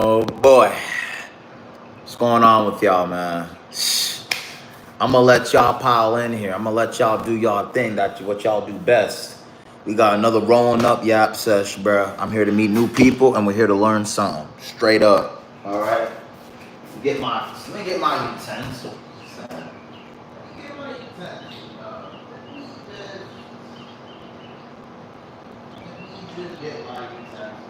Oh boy, what's going on with y'all, man? I'm gonna let y'all pile in here. I'm gonna let y'all do y'all thing. That's what y'all do best. We got another rolling up Yap Session, bro. I'm here to meet new people, and we're here to learn something. Straight up. All right. Let me get my utensil. Let me get my utensil. Let me just get my utensil.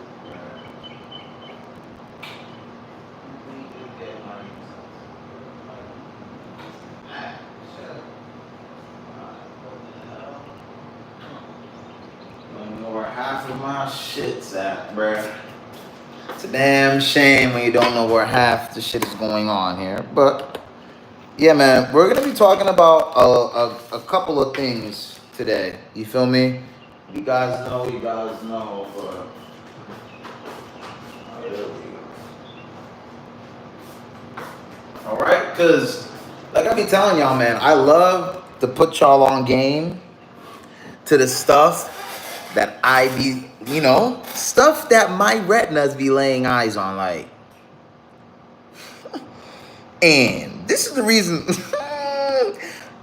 Don't know where half of my shit's at, bruh. It's a damn shame when you don't know where half the shit is going on here. But yeah, man, we're gonna be talking about a couple of things today. You feel me? You guys know. But here we go. All right, because like I be telling y'all, man, I love to put y'all on game to the stuff that I be, stuff that my retinas be laying eyes on, like. And this is the reason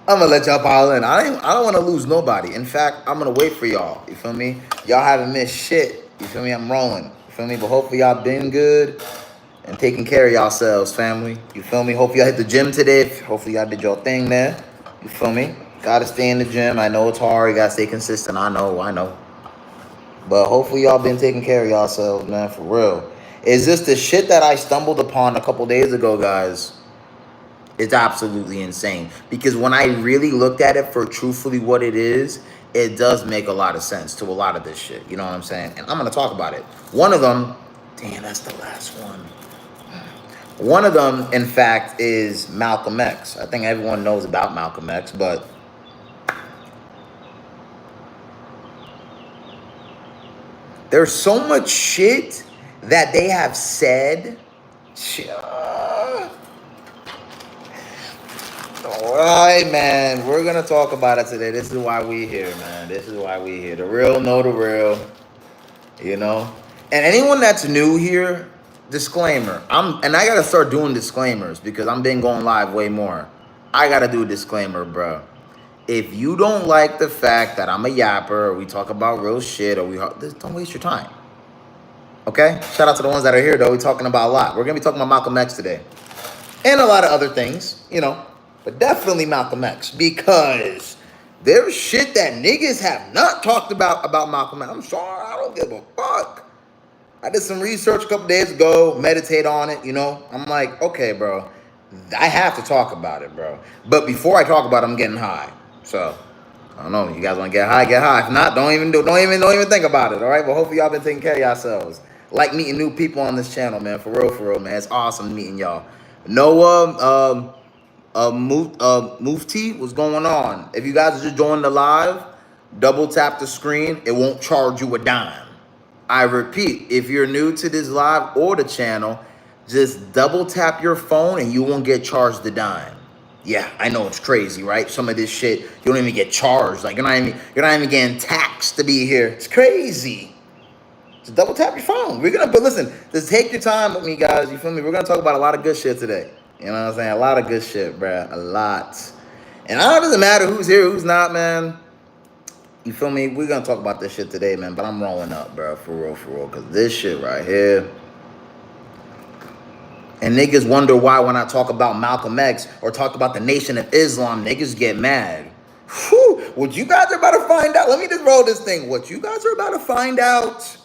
I'm gonna let y'all pile in. I don't want to lose nobody. In fact, I'm gonna wait for y'all. You feel me? Y'all haven't missed shit. You feel me? I'm rolling. You feel me? But hopefully y'all been good and taking care of yourselves, family. You feel me? Hopefully y'all hit the gym today. Hopefully y'all did your thing there. You feel me? Gotta stay in the gym. I know it's hard. You gotta stay consistent. I know. But hopefully y'all been taking care of yourselves, man, for real. Is this the shit that I stumbled upon a couple days ago, guys? It's absolutely insane. Because when I really looked at it for truthfully what it is, it does make a lot of sense to a lot of this shit. You know what I'm saying? And I'm going to talk about it. One of them, damn, that's the last one. One of them, in fact, is Malcolm X. I think everyone knows about Malcolm X, but there's so much shit that they have said. All right, man. We're gonna talk about it today. This is why we here, man. This is why we here. The real know the real, you know. And anyone that's new here, disclaimer. I gotta start doing disclaimers because I'm been going live way more. I gotta do a disclaimer, bro. If you don't like the fact that I'm a yapper, or we talk about real shit, just don't waste your time. Okay? Shout out to the ones that are here, though. We're talking about a lot. We're going to be talking about Malcolm X today. And a lot of other things, But definitely Malcolm X. Because there's shit that niggas have not talked about Malcolm X. I'm sorry. I don't give a fuck. I did some research a couple days ago. Meditate on it, I'm like, okay, bro. I have to talk about it, bro. But before I talk about it, I'm getting high. So, I don't know. You guys want to get high, get high. If not, don't even think about it, all right? But hopefully y'all been taking care of yourselves. Like meeting new people on this channel, man. For real, man. It's awesome meeting y'all. Noah, Mufti, what's going on? If you guys are just joining the live, double tap the screen. It won't charge you a dime. I repeat, if you're new to this live or the channel, just double tap your phone and you won't get charged a dime. Yeah, I know it's crazy, right? Some of this shit, you don't even get charged. Like you're not even getting taxed to be here. It's crazy. Just double tap your phone. But listen, just take your time with me, guys. You feel me? We're gonna talk about a lot of good shit today. You know what I'm saying? A lot of good shit, bruh. A lot. And I know it doesn't matter who's here, who's not, man. You feel me? We're gonna talk about this shit today, man. But I'm rolling up, bro. For real. Cause this shit right here. And niggas wonder why when I talk about Malcolm X or talk about the Nation of Islam, niggas get mad. Whew. What you guys are about to find out. Let me just roll this thing. What you guys are about to find out.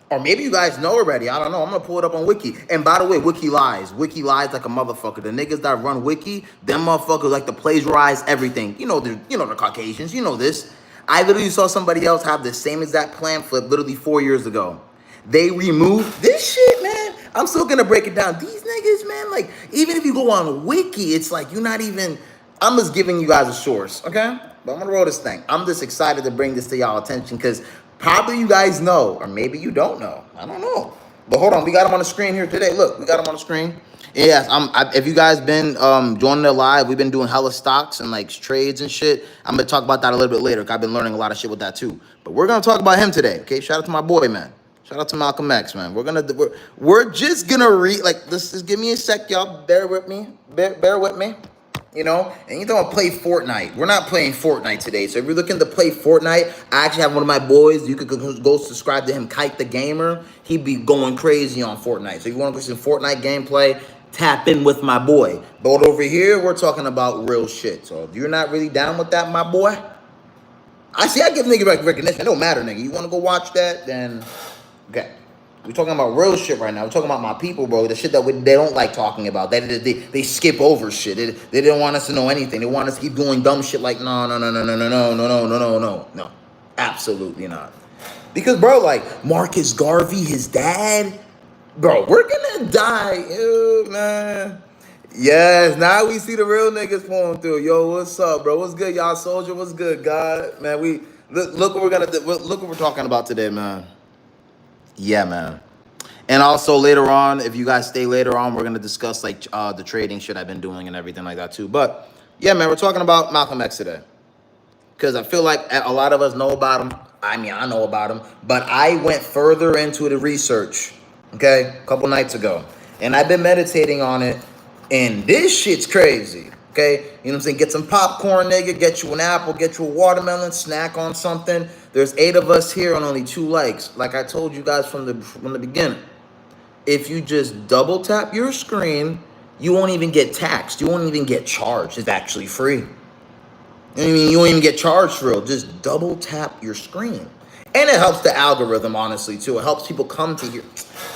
Or maybe you guys know already. I don't know. I'm going to pull it up on Wiki. And by the way, Wiki lies. Wiki lies like a motherfucker. The niggas that run Wiki, them motherfuckers like to plagiarize everything. The Caucasians. You know this. I literally saw somebody else have the same exact plan flip literally 4 years ago. They removed this shit, man. I'm still going to break it down. These niggas, man, like, even if you go on Wiki, it's like you're not even... I'm just giving you guys a source, okay? But I'm going to roll this thing. I'm just excited to bring this to y'all attention because... probably you guys know, or maybe you don't know. I don't know. But hold on, we got them on the screen here today. Look, we got them on the screen. Yes, if you guys been joining the live, we've been doing hella stocks and like trades and shit. I'm gonna talk about that a little bit later. Cause I've been learning a lot of shit with that too. But we're gonna talk about him today. Okay, shout out to my boy, man. Shout out to Malcolm X, man. We're just gonna read, like, this is, give me a sec, y'all. Bear with me. Bear with me. You know, and you don't play Fortnite. We're not playing Fortnite today. So if you're looking to play Fortnite, I actually have one of my boys. You could go subscribe to him, Kite the Gamer. He'd be going crazy on Fortnite. So if you want to go see some Fortnite gameplay, tap in with my boy. But over here, we're talking about real shit. So if you're not really down with that, my boy, I give nigga recognition. It don't matter, nigga. You want to go watch that, then okay. We're talking about real shit right now. We're talking about my people, bro. The shit that they don't like talking about. They skip over shit. They didn't want us to know anything. They want us to keep doing dumb shit like no. Absolutely not. Because, bro, like, Marcus Garvey, his dad, bro, we're gonna die. Ew, man. Yes, now we see the real niggas pulling through. Yo, what's up, bro? What's good, y'all? Soldier, what's good, God? Man, look what we're gonna do. Look what we're talking about today, man. Yeah, man. And also later on, if you guys stay later on, we're gonna discuss like the trading shit I've been doing and everything like that too. But yeah, man, we're talking about Malcolm X today because I feel like a lot of us know about him. I mean, I know about him, but I went further into the research, okay, a couple nights ago, and I've been meditating on it, and this shit's crazy. Okay, you know what I'm saying? Get some popcorn, nigga. Get you an apple. Get you a watermelon. Snack on something. There's 8 of us here on only 2 likes. Like I told you guys from the beginning. If you just double tap your screen, you won't even get taxed. You won't even get charged. It's actually free. I mean, you won't even get charged for real. Just double tap your screen. And it helps the algorithm, honestly, too. It helps people come to you.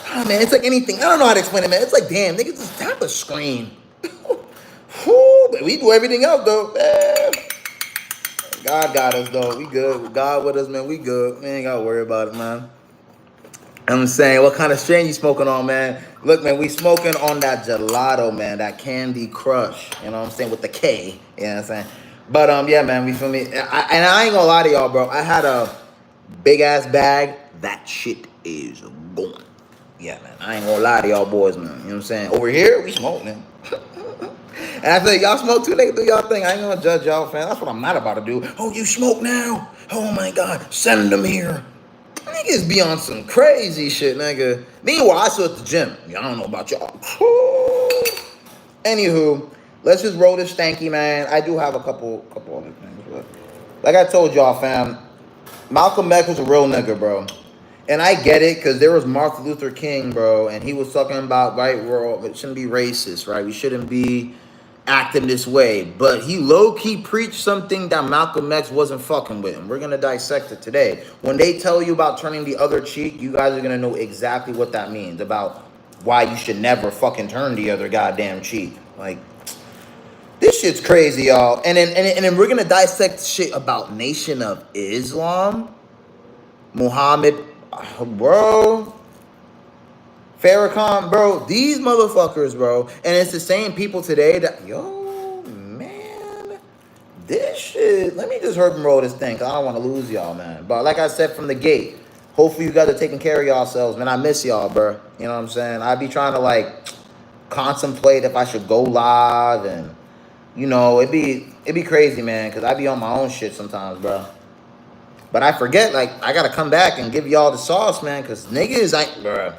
Oh, man, it's like anything. I don't know how to explain it, man. It's like, damn, nigga, just tap a screen. Whew, but we do everything else, though. Man. God got us, though. We good. With God with us, man. We good. We ain't got to worry about it, man. I'm saying, what kind of strain you smoking on, man? Look, man, we smoking on that gelato, man. That Candy Crush. You know what I'm saying? With the K. You know what I'm saying? But, yeah, man, we feel me? And I ain't gonna lie to y'all, bro. I had a big-ass bag. That shit is going. Yeah, man. I ain't gonna lie to y'all boys, man. You know what I'm saying? Over here, we smoke, man. And I said, y'all smoke too, nigga, do y'all thing. I ain't gonna judge y'all, fam. That's what I'm not about to do. Oh, you smoke now? Oh, my God. Send them here. Niggas be on some crazy shit, nigga. Meanwhile, I still at the gym. I don't know about y'all. Anywho, let's just roll this stanky, man. I do have a couple other things. But like I told y'all, fam, Malcolm X was a real nigga, bro. And I get it, because there was Martin Luther King, bro, and he was talking about, right, it shouldn't be racist, right? We shouldn't be acting this way. But he low-key preached something that Malcolm X wasn't fucking with. And we're going to dissect it today. When they tell you about turning the other cheek, you guys are going to know exactly what that means. About why you should never fucking turn the other goddamn cheek. Like, this shit's crazy, y'all. And then we're going to dissect shit about Nation of Islam. Muhammad, bro. Farrakhan, bro, these motherfuckers, bro, and it's the same people today that, yo, man, this shit, let me just hurry and roll this thing, because I don't want to lose y'all, man. But like I said from the gate, hopefully you guys are taking care of yourselves, man. I miss y'all, bro. You know what I'm saying? I be trying to, like, contemplate if I should go live, and, you know, it'd be crazy, man, because I be on my own shit sometimes, bro. But I forget, like, I got to come back and give y'all the sauce, man, because niggas, bro.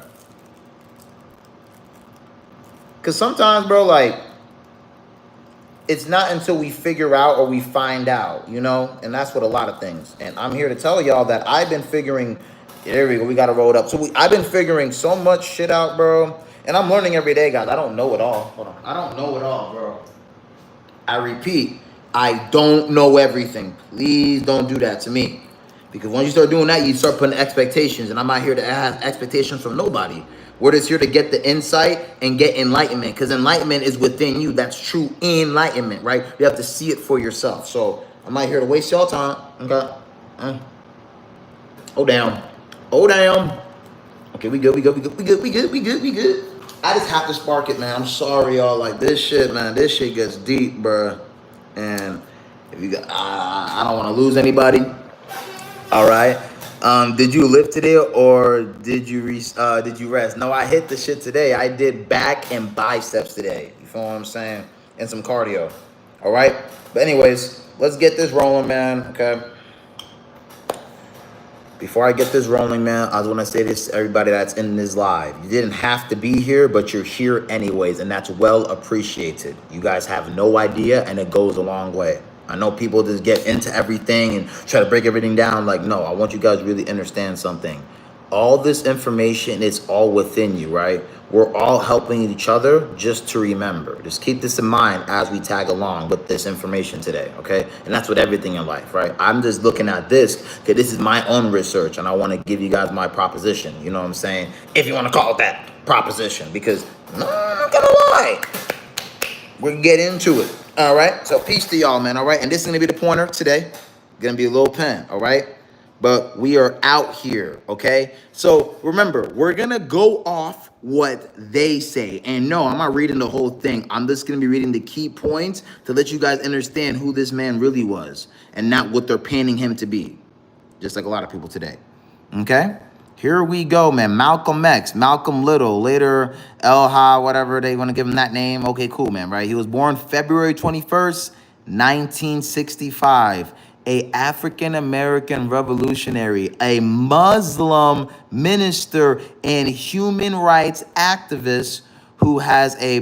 Because sometimes, bro, like, it's not until we figure out or we find out, you know? And that's what a lot of things. And I'm here to tell y'all that I've been figuring, there we go, we got to roll it up. So I've been figuring so much shit out, bro. And I'm learning every day, guys. I don't know it all. Hold on. I don't know it all, bro. I repeat, I don't know everything. Please don't do that to me. Because once you start doing that, you start putting expectations. And I'm not here to have expectations from nobody. We're just here to get the insight and get enlightenment. Because enlightenment is within you. That's true enlightenment, right? You have to see it for yourself. So I'm not here to waste y'all time. Okay. Oh, damn. Oh, damn. Okay, we good. I just have to spark it, man. I'm sorry, y'all. Like, this shit, man. This shit gets deep, bro. And if you got, I don't want to lose anybody. All right. Did you lift today or did you rest? No, I hit the shit today. I did back and biceps today. You feel what I'm saying? And some cardio. All right. But anyways, let's get this rolling, man. Okay. Before I get this rolling, man, I just want to say this to everybody that's in this live. You didn't have to be here, but you're here anyways, and that's well appreciated. You guys have no idea, and it goes a long way. I know people just get into everything and try to break everything down. Like, no, I want you guys to really understand something. All this information is all within you, right? We're all helping each other just to remember. Just keep this in mind as we tag along with this information today, okay? And that's with everything in life, right? I'm just looking at this because this is my own research and I want to give you guys my proposition. You know what I'm saying? If you want to call it that, proposition. Because, no, I'm not going to lie. We're going to get into it, all right? So peace to y'all, man, all right? And this is going to be the pointer today. Going to be a little pen, all right? But we are out here, okay? So remember, we're going to go off what they say. And no, I'm not reading the whole thing. I'm just going to be reading the key points to let you guys understand who this man really was and not what they're painting him to be, just like a lot of people today, okay? Here we go, man. Malcolm X, Malcolm Little, later El-Ha, whatever they want to give him that name. Okay, cool, man, right? He was born February 21st, 1965. A African-American revolutionary, a Muslim minister, and human rights activist who has a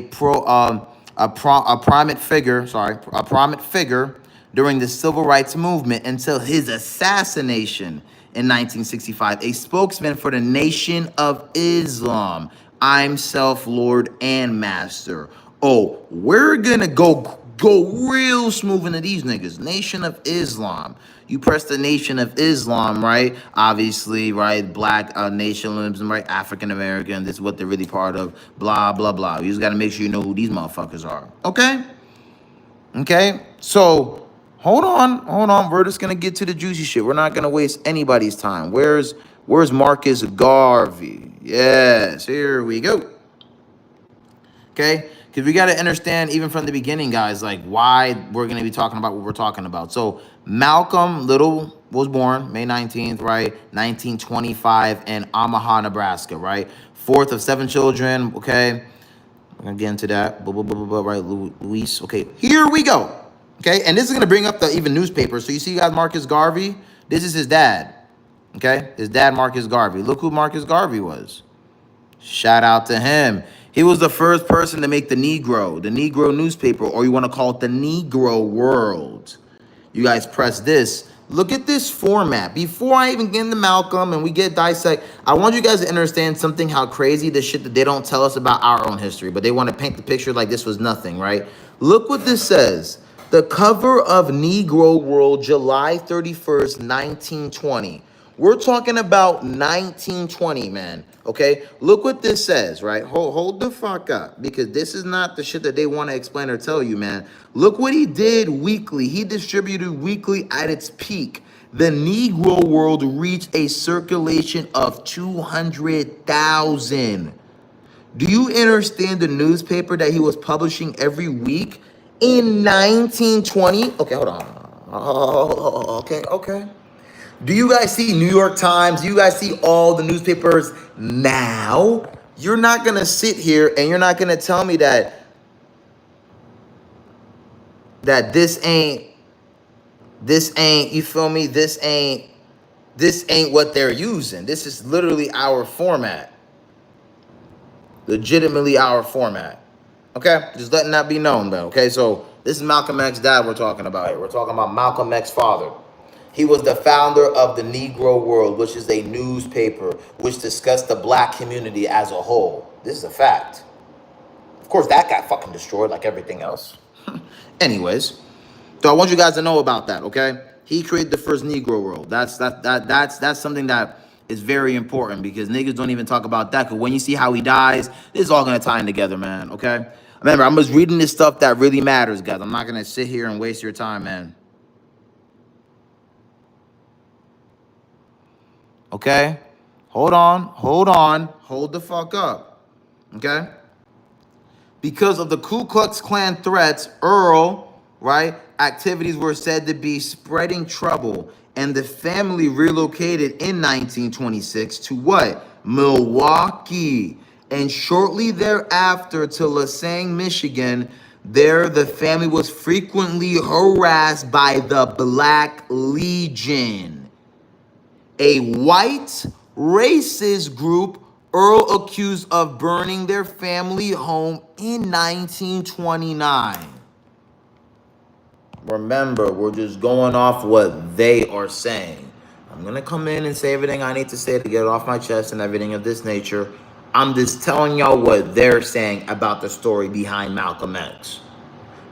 prominent figure during the civil rights movement until his assassination in 1965. A spokesman for the Nation of Islam. I'm self-lord and master. Oh, we're gonna go real smooth into these niggas. Nation of Islam. You press the Nation of Islam, right? Obviously, right? Black nationalism, right? African American. This is what they're really part of. Blah, blah, blah. You just got to make sure you know who these motherfuckers are. Okay? Okay? So, hold on. We're just going to get to the juicy shit. We're not going to waste anybody's time. Where's Marcus Garvey? Yes, here we go. Okay? Because we got to understand, even from the beginning, guys, like why we're going to be talking about what we're talking about. So Malcolm Little was born May 19th, right? 1925 in Omaha, Nebraska, right? Fourth of 7 children, okay? We're going to get into that. Right, Luis. Okay, here we go. Okay, and this is going to bring up the even newspaper. So you see, guys, Marcus Garvey? This is his dad, okay? His dad, Marcus Garvey. Look who Marcus Garvey was. Shout out to him. He was the first person to make the Negro newspaper, or you want to call it the Negro World. You guys press this. Look at this format. Before I even get into Malcolm and we get dissect, I want you guys to understand something, how crazy the shit that they don't tell us about our own history, but they want to paint the picture like this was nothing, right? Look what this says. The cover of Negro World, July 31st, 1920. We're talking about 1920, man. Okay, look what this says, right? Hold the fuck up, because this is not the shit that they want to explain or tell you, man. Look what he did weekly. He distributed weekly at its peak. The Negro World reached a circulation of 200,000. Do you understand the newspaper that he was publishing every week in 1920? Okay, hold on. Okay. Do you guys see New York Times? Do you guys see all the newspapers now? You're not going to sit here and you're not going to tell me that this ain't, you feel me? This ain't what they're using. This is literally our format. Legitimately our format. Okay? Just letting that be known, though. Okay? So this is Malcolm X's dad we're talking about here. We're talking about Malcolm X's father. He was the founder of the Negro World, which is a newspaper which discussed the black community as a whole. This is a fact. Of course, that got fucking destroyed like everything else. Anyways, so I want you guys to know about that, okay? He created the first Negro World. That's something that is very important, because niggas don't even talk about that. Because when you see how he dies, this is all gonna tie in together, man. Okay? Remember, I'm just reading this stuff that really matters, guys. I'm not gonna sit here and waste your time, man. Okay? Hold the fuck up. Okay? Because of the Ku Klux Klan threats, Earl, right, activities were said to be spreading trouble, and the family relocated in 1926 to what? Milwaukee. And shortly thereafter to Lansing, Michigan. There, the family was frequently harassed by the Black Legion. A white racist group, Earl accused of burning their family home in 1929. Remember, we're just going off what they are saying. I'm going to come in and say everything I need to say to get it off my chest and everything of this nature. I'm just telling y'all what they're saying about the story behind Malcolm X.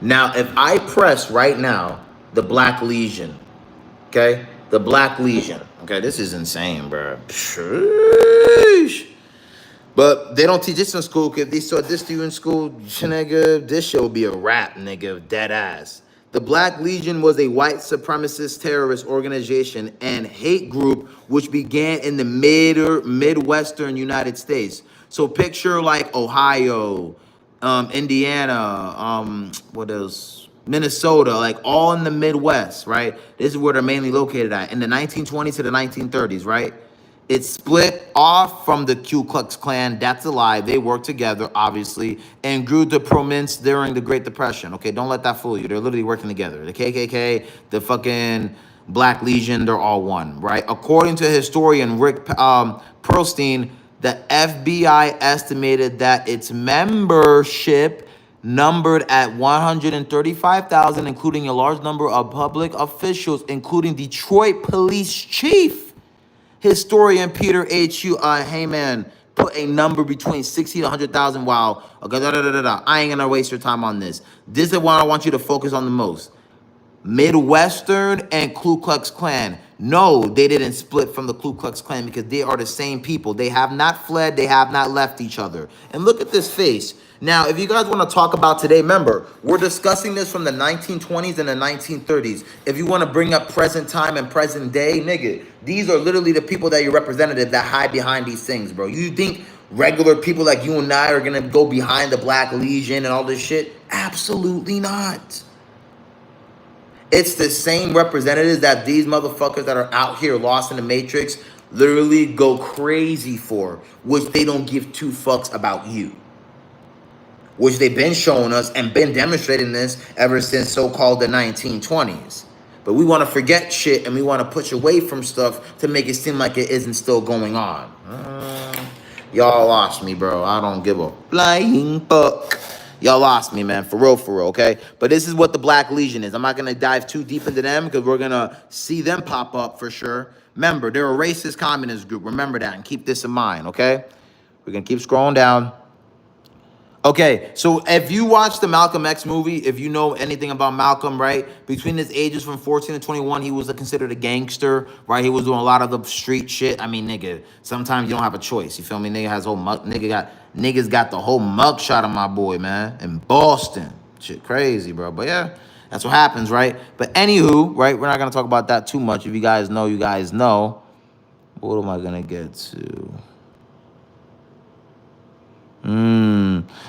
Now, if I press right now the Black Legion, okay? The Black Legion. Okay, this is insane, bro. Sheesh. But they don't teach this in school. If they taught this to you in school, nigga, this shit would be a rap, nigga, dead ass. The Black Legion was a white supremacist terrorist organization and hate group which began in the Midwestern United States. So picture like Ohio, Indiana, what else? Minnesota, like all in the Midwest, right? This is where they're mainly located at. In the 1920s to the 1930s, right? It split off from the Ku Klux Klan. That's a lie. They worked together, obviously, and grew to prominence during the Great Depression. Okay, don't let that fool you. They're literally working together. The KKK, the fucking Black Legion, they're all one, right? According to historian Rick Perlstein, the FBI estimated that its membership numbered at 135,000, including a large number of public officials, including Detroit Police Chief. Historian Peter H. Heyman put a number between 60 to 100,000. Wow. Okay, I ain't gonna waste your time on this. This is what I want you to focus on the most. Midwestern and Ku Klux Klan. No, they didn't split from the Ku Klux Klan because they are the same people. They have not fled. They have not left each other. And look at this face. Now, if you guys want to talk about today, remember, we're discussing this from the 1920s and the 1930s. If you want to bring up present time and present day, nigga, these are literally the people that you're representative that hide behind these things, bro. You think regular people like you and I are going to go behind the Black Legion and all this shit? Absolutely not. It's the same representatives that these motherfuckers that are out here lost in the matrix literally go crazy for, which they don't give two fucks about you. Which they've been showing us and been demonstrating this ever since so-called the 1920s. But we want to forget shit and we want to push away from stuff to make it seem like it isn't still going on. Y'all lost me, bro. I don't give a flying fuck. Y'all lost me, man. For real, okay? But this is what the Black Legion is. I'm not going to dive too deep into them because we're going to see them pop up for sure. Remember, they're a racist communist group. Remember that and keep this in mind, okay? We're going to keep scrolling down. Okay, so if you watch the Malcolm X movie, if you know anything about Malcolm, right? Between his ages from 14 to 21, he was considered a gangster, right? He was doing a lot of the street shit. I mean, nigga, sometimes you don't have a choice. You feel me? Nigga has whole niggas got the whole mug shot of my boy, man, in Boston. Shit crazy, bro. But yeah, that's what happens, right? But anywho, right? We're not gonna talk about that too much. If you guys know, you guys know. What am I gonna get to?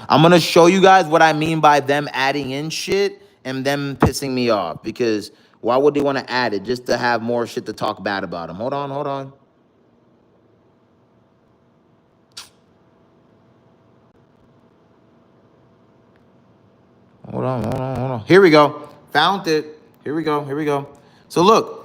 I'm going to show you guys what I mean by them adding in shit and them pissing me off. Because why would they want to add it? Just to have more shit to talk bad about them. Hold on. Hold on. Here we go. Found it. Here we go. So look.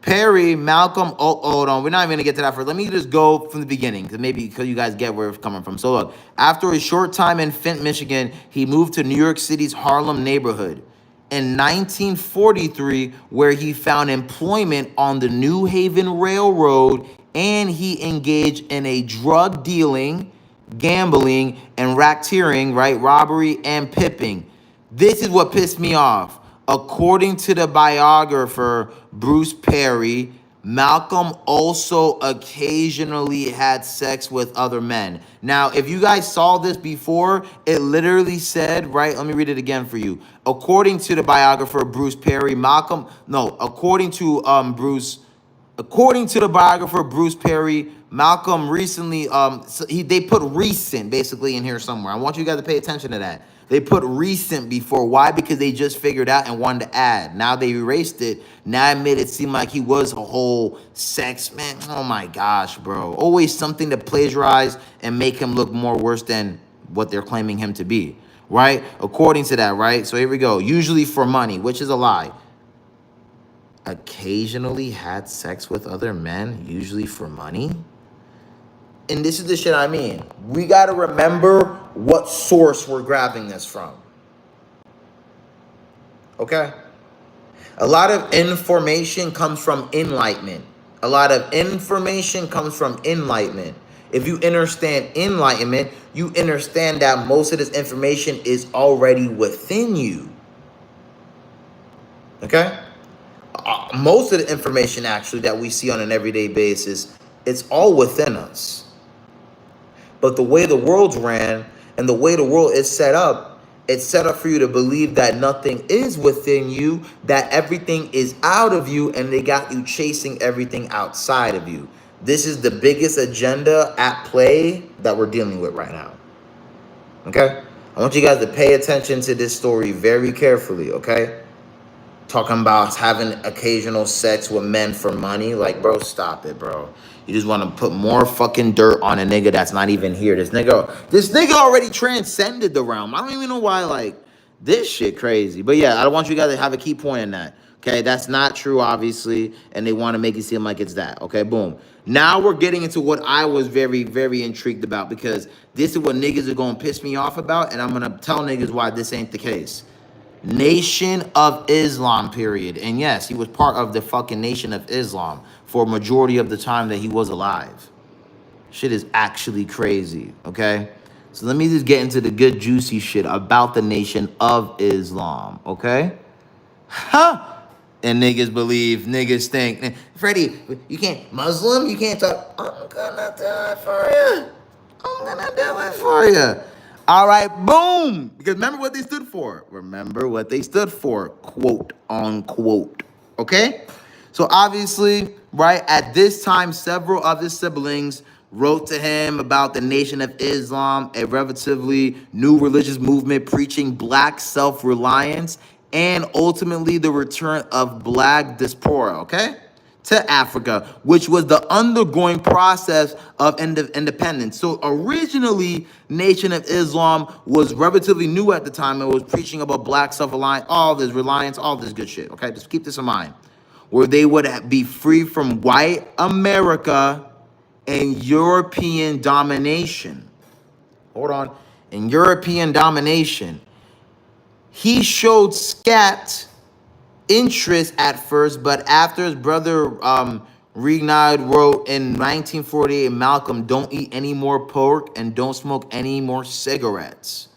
Perry, Malcolm, hold on. We're not even going to get to that first. Let me just go from the beginning because you guys get where it's coming from. So look, after a short time in Flint, Michigan, he moved to New York City's Harlem neighborhood. In 1943, where he found employment on the New Haven Railroad, and he engaged in a drug dealing, gambling, and racketeering, right? Robbery and pimping. This is what pissed me off. According to the biographer Bruce Perry, Malcolm also occasionally had sex with other men. Now, if you guys saw this before, it literally said, right? Let me read it again for you. According to the biographer Bruce Perry, according to the biographer Bruce Perry, Malcolm recently, they put recent basically in here somewhere. I want you guys to pay attention to that. They put recent before. Why? Because they just figured out and wanted to add. Now they erased it. Now it made it seem like he was a whole sex man. Oh my gosh, bro. Always something to plagiarize and make him look more worse than what they're claiming him to be, right? According to that, right? So here we go. Usually for money, which is a lie. occasionally had sex with other men, usually for money. And this is the shit I mean. We got to remember what source we're grabbing this from. Okay? A lot of information comes from enlightenment. A lot of information comes from enlightenment. If you understand enlightenment, you understand that most of this information is already within you. Okay? Most of the information actually that we see on an everyday basis, it's all within us. But the way the world's ran and the way the world is set up, it's set up for you to believe that nothing is within you, that everything is out of you, and they got you chasing everything outside of you. This is the biggest agenda at play that we're dealing with right now. Okay? I want you guys to pay attention to this story very carefully, okay? Talking about having occasional sex with men for money. Like, bro, stop it, bro. You just want to put more fucking dirt on a nigga that's not even here. This nigga already transcended the realm. I don't even know why, like, this shit crazy. But yeah, I want you guys to have a key point in that. Okay, that's not true, obviously. And they want to make it seem like it's that. Okay, boom. Now we're getting into what I was very, very intrigued about, because this is what niggas are going to piss me off about. And I'm going to tell niggas why this ain't the case. Nation of Islam, period. And yes, he was part of the fucking Nation of Islam for a majority of the time that he was alive. Shit is actually crazy, okay? So let me just get into the good juicy shit about the Nation of Islam, okay? Huh? And niggas believe, niggas think, Freddie, you can't, Muslim, you can't talk. I'm gonna do it for you. I'm gonna do it for you. All right, boom. Because remember what they stood for. Remember what they stood for, quote unquote. Okay? So obviously, right, at this time, several of his siblings wrote to him about the Nation of Islam, a relatively new religious movement preaching black self-reliance and ultimately the return of black diaspora, okay, to Africa, which was the undergoing process of independence. So originally, Nation of Islam was relatively new at the time. It was preaching about black self-reliance, all this reliance, all this good shit, okay? Just keep this in mind. Where they would be free from white America and European domination. Hold on. In European domination. He showed scat interest at first, but after his brother Regnard wrote in 1948, Malcolm, don't eat any more pork and don't smoke any more cigarettes.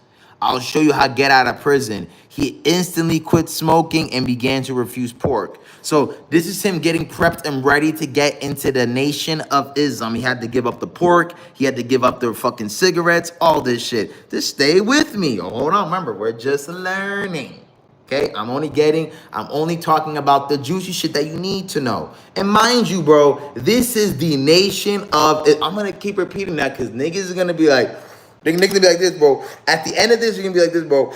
I'll show you how to get out of prison. He instantly quit smoking and began to refuse pork. So this is him getting prepped and ready to get into the Nation of Islam. He had to give up the pork. He had to give up the fucking cigarettes, all this shit. Just stay with me. Oh, hold on. Remember, we're just learning. Okay, I'm only talking about the juicy shit that you need to know. And mind you, bro, this is the Nation of, I'm going to keep repeating that because niggas are going to be like, niggas going to be like this, bro. At the end of this, you're going to be like this, bro.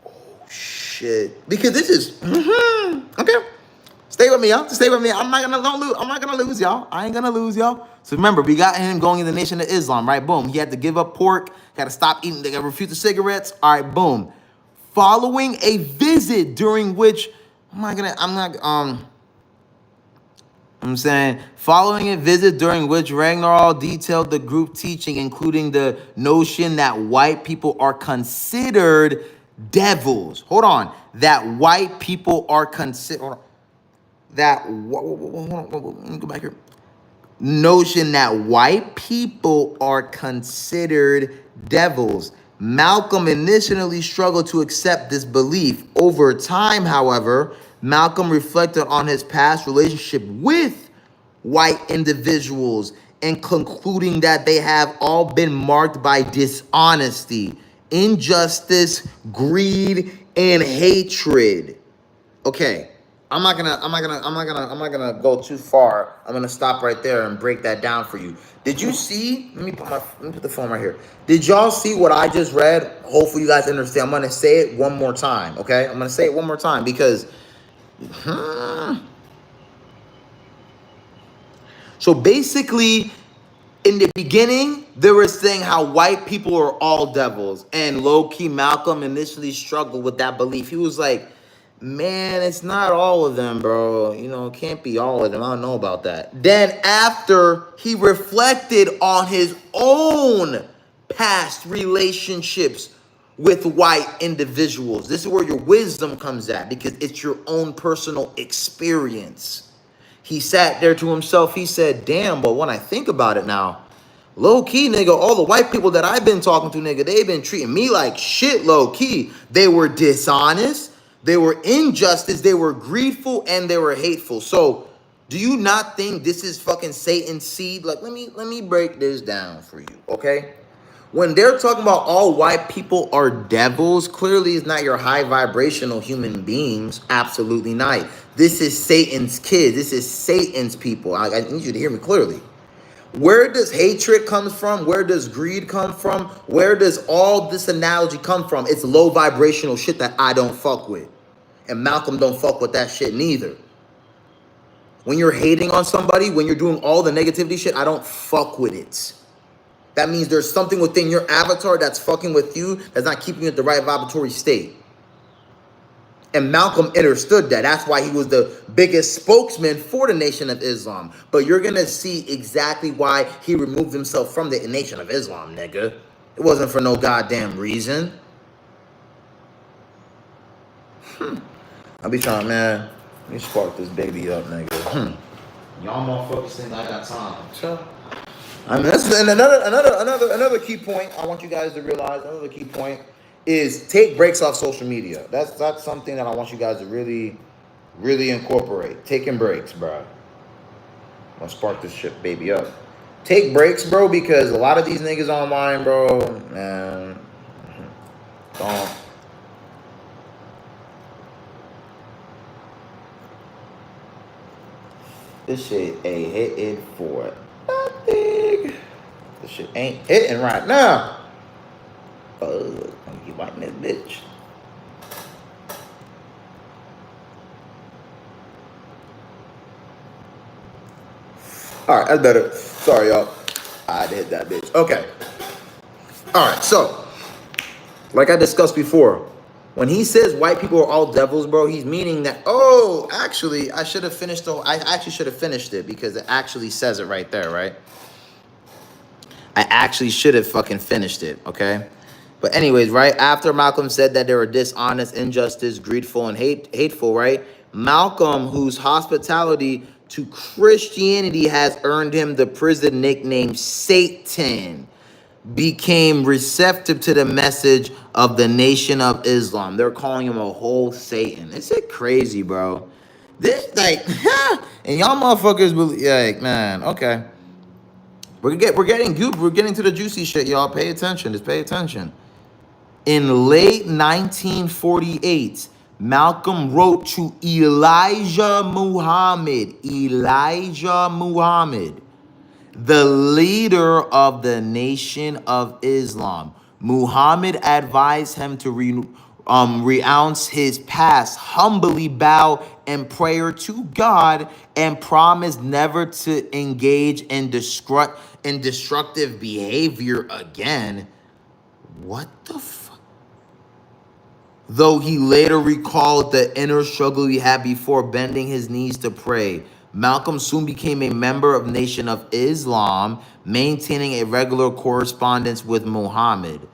Oh, shit. Because this is, okay. Stay with me, y'all. Stay with me. I'm not gonna lose, y'all. I ain't gonna lose, y'all. So remember, we got him going in the Nation of Islam, right? Boom. He had to give up pork, had to stop eating, they got to refuse the cigarettes. All right, boom. Following a visit during which, following a visit during which Ragnar detailed the group teaching, including the notion that white people are considered devils. Hold on. That white people are considered, let me go back here. Notion that white people are considered devils. Malcolm initially struggled to accept this belief. Over time, however, Malcolm reflected on his past relationship with white individuals and concluding that they have all been marked by dishonesty, injustice, greed, and hatred. Okay. I'm not gonna go too far. I'm gonna stop right there and break that down for you. Did you see? Let me put the phone right here. Did y'all see what I just read? Hopefully you guys understand. I'm gonna say it one more time. Okay, I'm gonna say it one more time because. So basically, in the beginning, they were saying how white people are all devils, and low key Malcolm initially struggled with that belief. He was like, Man, it's not all of them, bro. You know, it can't be all of them. I don't know about that. Then after he reflected on his own past relationships with white individuals, this is where your wisdom comes at, because it's your own personal experience. He sat there to himself. He said, damn, but when I think about it now, low key, nigga, all the white people that I've been talking to, nigga, they've been treating me like shit, low key. They were dishonest, they were injustice, they were greedful, and they were hateful. So, do you not think this is fucking Satan's seed? Like, let me break this down for you, okay? When they're talking about all white people are devils, clearly it's not your high vibrational human beings. Absolutely not. This is Satan's kids. This is Satan's people. I need you to hear me clearly. Where does hatred come from? Where does greed come from? Where does all this analogy come from? It's low vibrational shit that I don't fuck with. And Malcolm don't fuck with that shit neither. When you're hating on somebody, when you're doing all the negativity shit, I don't fuck with it. That means there's something within your avatar that's fucking with you, that's not keeping you at the right vibratory state. And Malcolm understood that. That's why he was the biggest spokesman for the Nation of Islam. But you're going to see exactly why he removed himself from the Nation of Islam, nigga. It wasn't for no goddamn reason. I'll be trying, man. Let me spark this baby up, nigga. Y'all motherfuckers think I got time. Sure. I mean, that's another key point I want you guys to realize. Another key point is take breaks off social media. That's something that I want you guys to really, really incorporate. Taking breaks, bro. I'm gonna spark this shit baby up. Take breaks, bro, because a lot of these niggas online, bro, man, don't. This shit ain't hitting for nothing. This shit ain't hitting right now. You biting this bitch. All right, that's better. Sorry, y'all. I hit that bitch. Okay. All right, so, like I discussed before, when he says white people are all devils, bro, he's meaning that, oh, actually, I should have finished, I actually should have finished it because it actually says it right there, right? I actually should have fucking finished it, okay? But anyways, right, after Malcolm said that they were dishonest, injustice, greedful, and hateful, right? Malcolm, whose hospitality to Christianity has earned him the prison nickname Satan, became receptive to the message of the Nation of Islam. They're calling him a whole Satan. It's crazy, bro. This, like, and y'all motherfuckers believe, like, man, okay. We're getting to the juicy shit, y'all. Pay attention. Just pay attention. In late 1948, Malcolm wrote to Elijah Muhammad, the leader of the Nation of Islam. Muhammad advised him to renounce his past, humbly bow in prayer to God, and promise never to engage in destructive behavior again. What the fuck? Though he later recalled the inner struggle he had before bending his knees to pray, Malcolm soon became a member of Nation of Islam, maintaining a regular correspondence with Muhammad.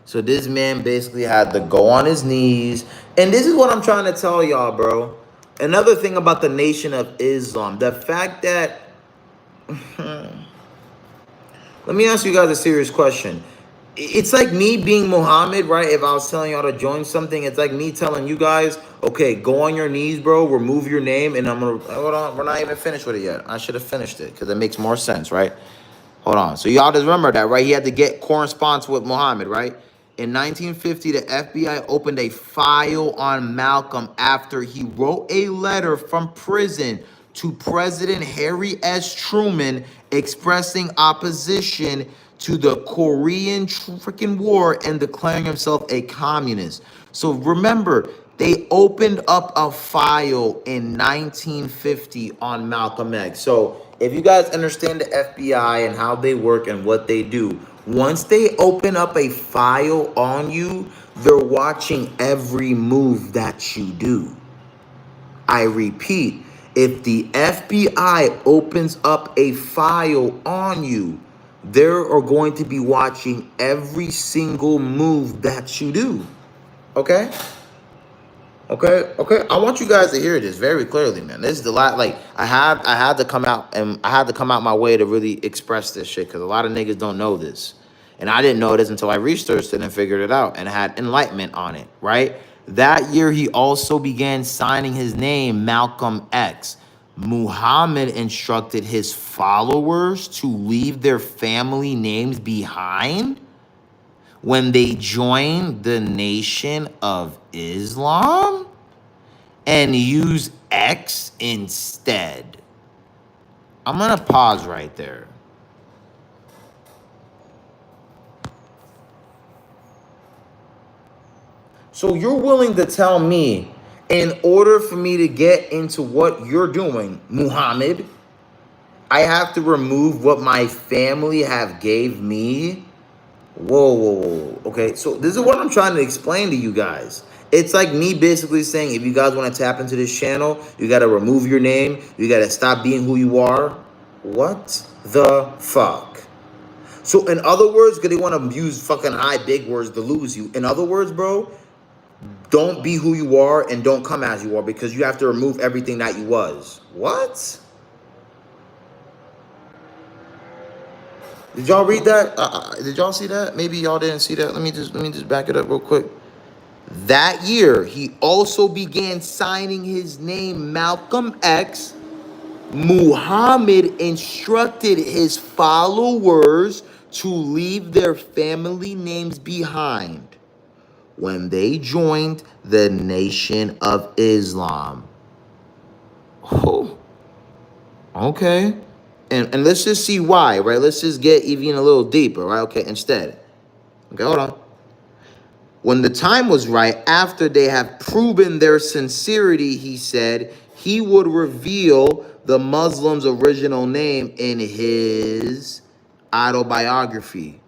So this man basically had to go on his knees. And this is what I'm trying to tell y'all, bro. Another thing about the Nation of Islam, the fact that... Let me ask you guys a serious question. It's like me being Muhammad, right? If I was telling y'all to join something, it's like me telling you guys, okay, go on your knees, bro, remove your name, and I'm going to... Hold on, we're not even finished with it yet. I should have finished it because it makes more sense, right? Hold on. So y'all just remember that, right? He had to get correspondence with Muhammad, right? In 1950, the FBI opened a file on Malcolm after he wrote a letter from prison to President Harry S. Truman expressing opposition to the Korean freaking War and declaring himself a communist. So remember, they opened up a file in 1950 on Malcolm X. So if you guys understand the FBI and how they work and what they do, once they open up a file on you, they're watching every move that you do. I repeat, if the FBI opens up a file on you, they are going to be watching every single move that you do. Okay? Okay. I want you guys to hear this very clearly, man. This is the lot. Like I had to come out and I had to come out my way to really express this shit because a lot of niggas don't know this, and I didn't know this until I researched it and figured it out and had enlightenment on it. Right. That year, he also began signing his name Malcolm X. Muhammad instructed his followers to leave their family names behind when they joined the Nation of Islam and use X instead. I'm gonna pause right there. So you're willing to tell me, in order for me to get into what you're doing, Muhammad, I have to remove what my family have gave me? Whoa. Okay, so this is what I'm trying to explain to you guys. It's like me basically saying, if you guys want to tap into this channel, you got to remove your name. You got to stop being who you are. What the fuck? So in other words, because they want to use fucking high big words to lose you. In other words, bro, don't be who you are and don't come as you are because you have to remove everything that you was. What? Did y'all read that? Did y'all see that? Maybe y'all didn't see that. Let me just back it up real quick. That year, he also began signing his name Malcolm X. Muhammad instructed his followers to leave their family names behind when they joined the Nation of Islam. Oh, okay. And let's just see why, right? Let's just get even a little deeper, right? Okay, instead. Okay, hold on. When the time was right, after they have proven their sincerity, he said, he would reveal the Muslim's original name in his autobiography.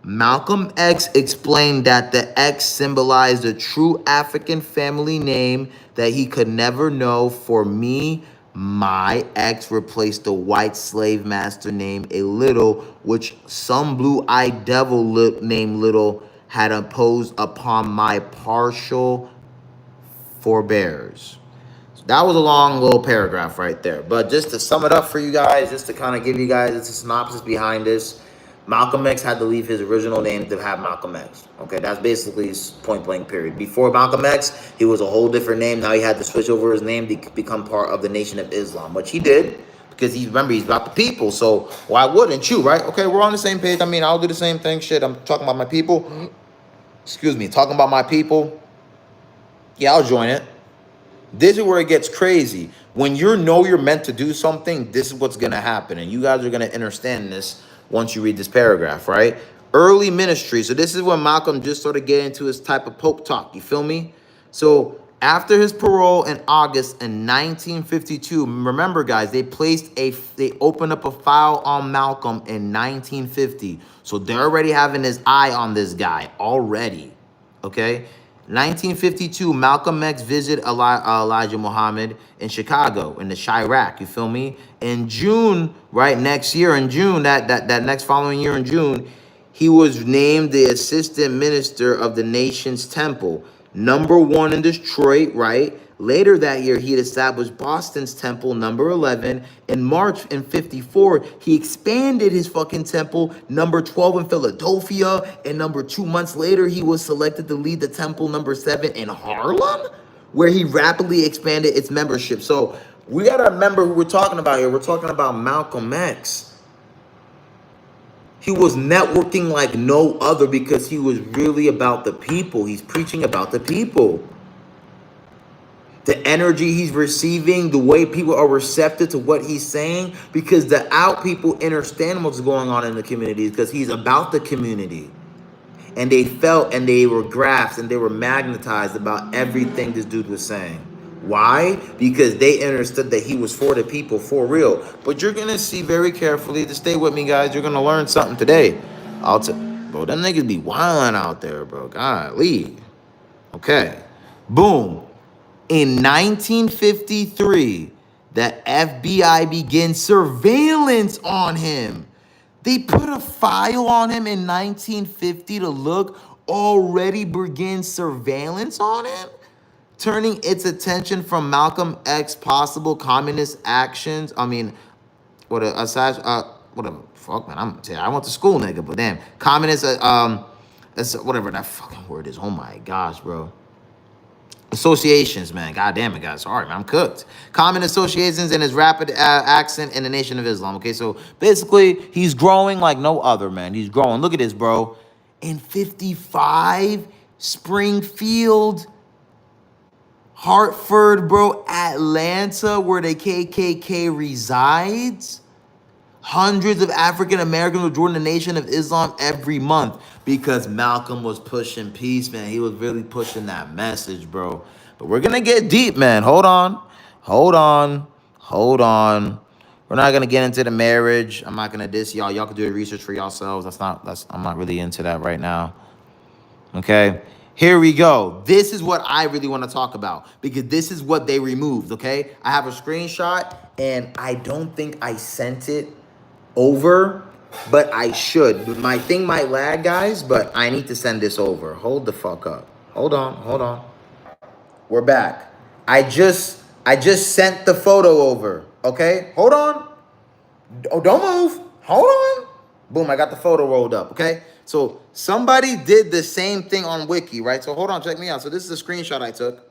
Malcolm X explained that the X symbolized a true African family name that he could never know. For me, my X replaced the white slave master name a little, which some blue-eyed devil named Little had imposed upon my partial forebears. So that was a long little paragraph right there. But just to sum it up for you guys, just to kind of give you guys a synopsis behind this, Malcolm X had to leave his original name to have Malcolm X. Okay, that's basically his point blank period. Before Malcolm X, he was a whole different name. Now he had to switch over his name to become part of the Nation of Islam, which he did because he's about the people. So why wouldn't you, right? Okay, we're on the same page. I mean, I'll do the same thing. Shit, I'm talking about my people. Excuse me, talking about my people. Yeah, I'll join it. This is where it gets crazy. When you know you're meant to do something, this is what's going to happen. And you guys are going to understand this once you read this paragraph, right? Early ministry. So this is when Malcolm just sort of get into his type of Pope talk. You feel me? So after his parole in August in 1952, remember guys, they opened up a file on Malcolm in 1950. So they're already having his eye on this guy already. Okay? 1952, Malcolm X visited Elijah Muhammad in Chicago, in the Chirac, you feel me? In June, right, next year, in June, that next following year in June, he was named the assistant minister of the nation's temple, #1 in Detroit, right? Later that year, he had established Boston's temple, #11. In March in 54, he expanded his fucking temple, #12 in Philadelphia. And 2 months later, he was selected to lead the temple, #7 in Harlem, where he rapidly expanded its membership. So we got to remember who we're talking about here. We're talking about Malcolm X. He was networking like no other because he was really about the people. He's preaching about the people. The energy he's receiving, the way people are receptive to what he's saying, because the out people understand what's going on in the community because he's about the community. And they felt and they were grasped and they were magnetized about everything this dude was saying. Why? Because they understood that he was for the people, for real. But you're going to see very carefully, to stay with me, guys, you're going to learn something today. Bro, them niggas be wilding out there, bro. Golly. Okay. Boom. In 1953, the FBI began surveillance on him. They put a file on him in 1950 to look, already began surveillance on him, turning its attention from Malcolm X's possible communist actions. I mean, whatever. Fuck, man. I went to school, nigga, but damn, communist. Whatever that fucking word is. Oh my gosh, bro. Associations, man. God damn it, guys. Sorry, man. I'm cooked. Common associations and his rapid accent in the Nation of Islam. Okay, so basically, he's growing like no other, man. He's growing. Look at this, bro. In 55, Springfield, Hartford, bro, Atlanta, where the KKK resides. Hundreds of African Americans will join the Nation of Islam every month because Malcolm was pushing peace, man. He was really pushing that message, bro. But we're gonna get deep, man. Hold on. We're not gonna get into the marriage. I'm not gonna diss y'all. Y'all can do the research for yourselves. I'm not really into that right now. Okay. Here we go. This is what I really want to talk about because this is what they removed, okay? I have a screenshot and I don't think I sent it over, but I should. My thing might lag, guys, but I need to send this over. Hold the fuck up. Hold on. We're back. I just sent the photo over. Okay? Hold on. Oh, don't move. Hold on. Boom, I got the photo rolled up, okay? So somebody did the same thing on Wiki, right? So hold on, check me out. So this is a screenshot I took.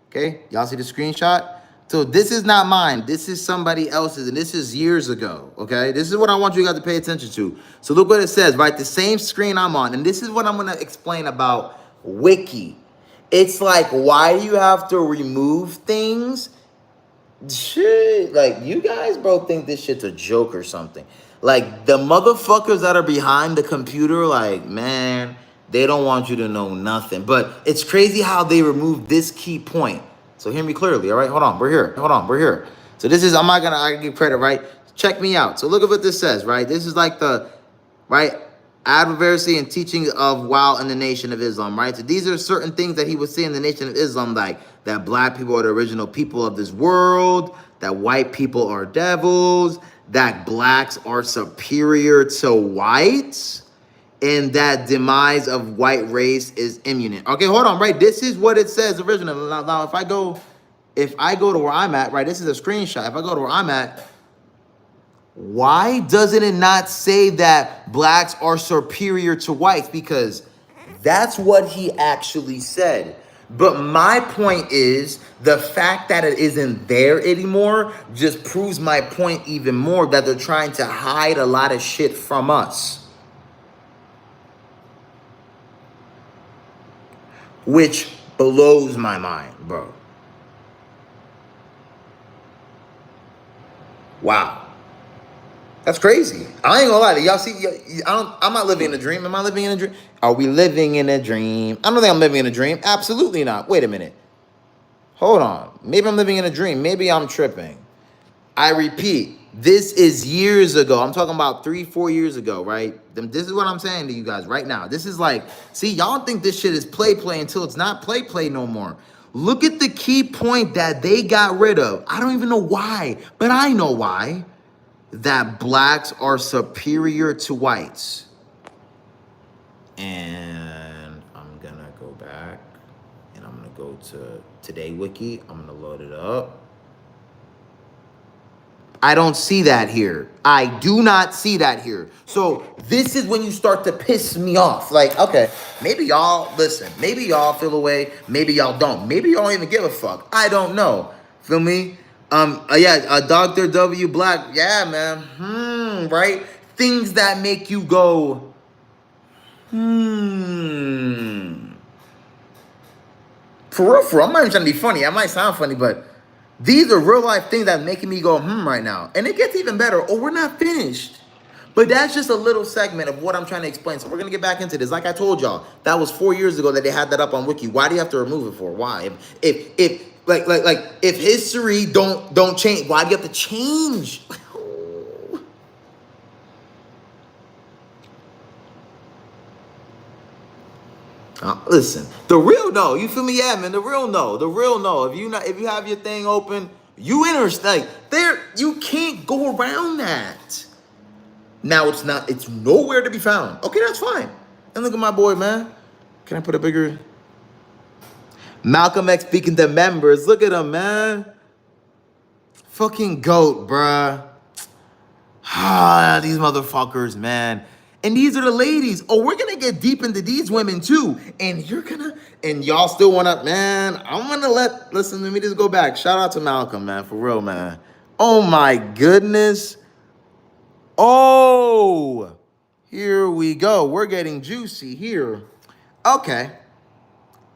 Okay? Y'all see the screenshot? So this is not mine. This is somebody else's, and this is years ago, okay? This is what I want you guys to pay attention to. So look what it says, right? The same screen I'm on, and this is what I'm going to explain about Wiki. It's like, why do you have to remove things? Shit, like, you guys, bro, think this shit's a joke or something. Like, the motherfuckers that are behind the computer, like, man, they don't want you to know nothing. But it's crazy how they removed this key point. So hear me clearly, all right? Hold on, we're here. So this is, I give credit, right? Check me out. So look at what this says, right? This is like the, right, adversary and teaching of while in the Nation of Islam, right? So these are certain things that he would say in the Nation of Islam, like that black people are the original people of this world, that white people are devils, that blacks are superior to whites, and that demise of white race is imminent. Okay, hold on, right? This is what it says originally. Now if I go to where I'm at, right? This is a screenshot. If I go to where I'm at, why doesn't it not say that blacks are superior to whites? Because that's what he actually said. But my point is, the fact that it isn't there anymore just proves my point even more, that they're trying to hide a lot of shit from us. Which blows my mind, bro. Wow. That's crazy. I ain't gonna lie to y'all. See, I'm not living in a dream. Am I living in a dream? Are we living in a dream? I don't think I'm living in a dream. Absolutely not. Wait a minute. Hold on. Maybe I'm living in a dream. Maybe I'm tripping. I repeat, this is years ago. I'm talking about 3-4 years ago, right? This is what I'm saying to you guys right now. This is like, see, y'all think this shit is play until it's not play no more. Look at the key point that they got rid of. I don't even know why, but I know why. That blacks are superior to whites. And I'm gonna go back and I'm gonna go to Today Wiki. I'm gonna load it up. I don't see that here. I do not see that here. So this is when you start to piss me off. Like, okay, maybe y'all, listen, maybe y'all feel away, maybe y'all don't. Maybe y'all don't even give a fuck. I don't know. Feel me? Dr. W. Black, yeah, man. Right? Things that make you go, For real, I'm not even trying to be funny. I might sound funny, but these are real life things that are making me go, right now. And it gets even better. Oh, we're not finished. But that's just a little segment of what I'm trying to explain. So we're going to get back into this. Like I told y'all, that was 4 years ago that they had that up on Wiki. Why do you have to remove it for? Why? If history don't change, why do you have to change? Listen, the real no. You feel me? Yeah, man. The real no. The real no. If you have your thing open, you interstate. There, you can't go around that. Now it's not. It's nowhere to be found. Okay, that's fine. And look at my boy, man. Can I put a bigger? Malcolm X speaking to members. Look at him, man. Fucking goat, bruh. Ah, these motherfuckers, man. And these are the ladies. Oh, we're gonna get deep into these women too. And y'all still wanna, man, I'm gonna listen, let me just go back. Shout out to Malcolm, man, for real, man. Oh my goodness. Oh, here we go. We're getting juicy here. Okay,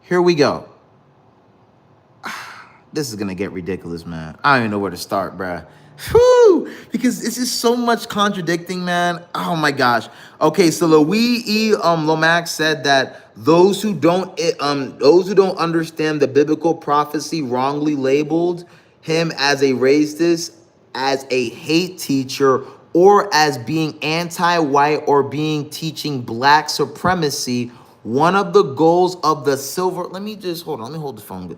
here we go. This is gonna get ridiculous, man. I don't even know where to start, bruh. Whew, because it's just so much contradicting, man. Oh my gosh. Okay, so Louis E. Lomax said that those who don't understand the biblical prophecy wrongly labeled him as a racist, as a hate teacher, or as being anti-white or being teaching black supremacy. One of the goals of the silver. Let me hold the phone.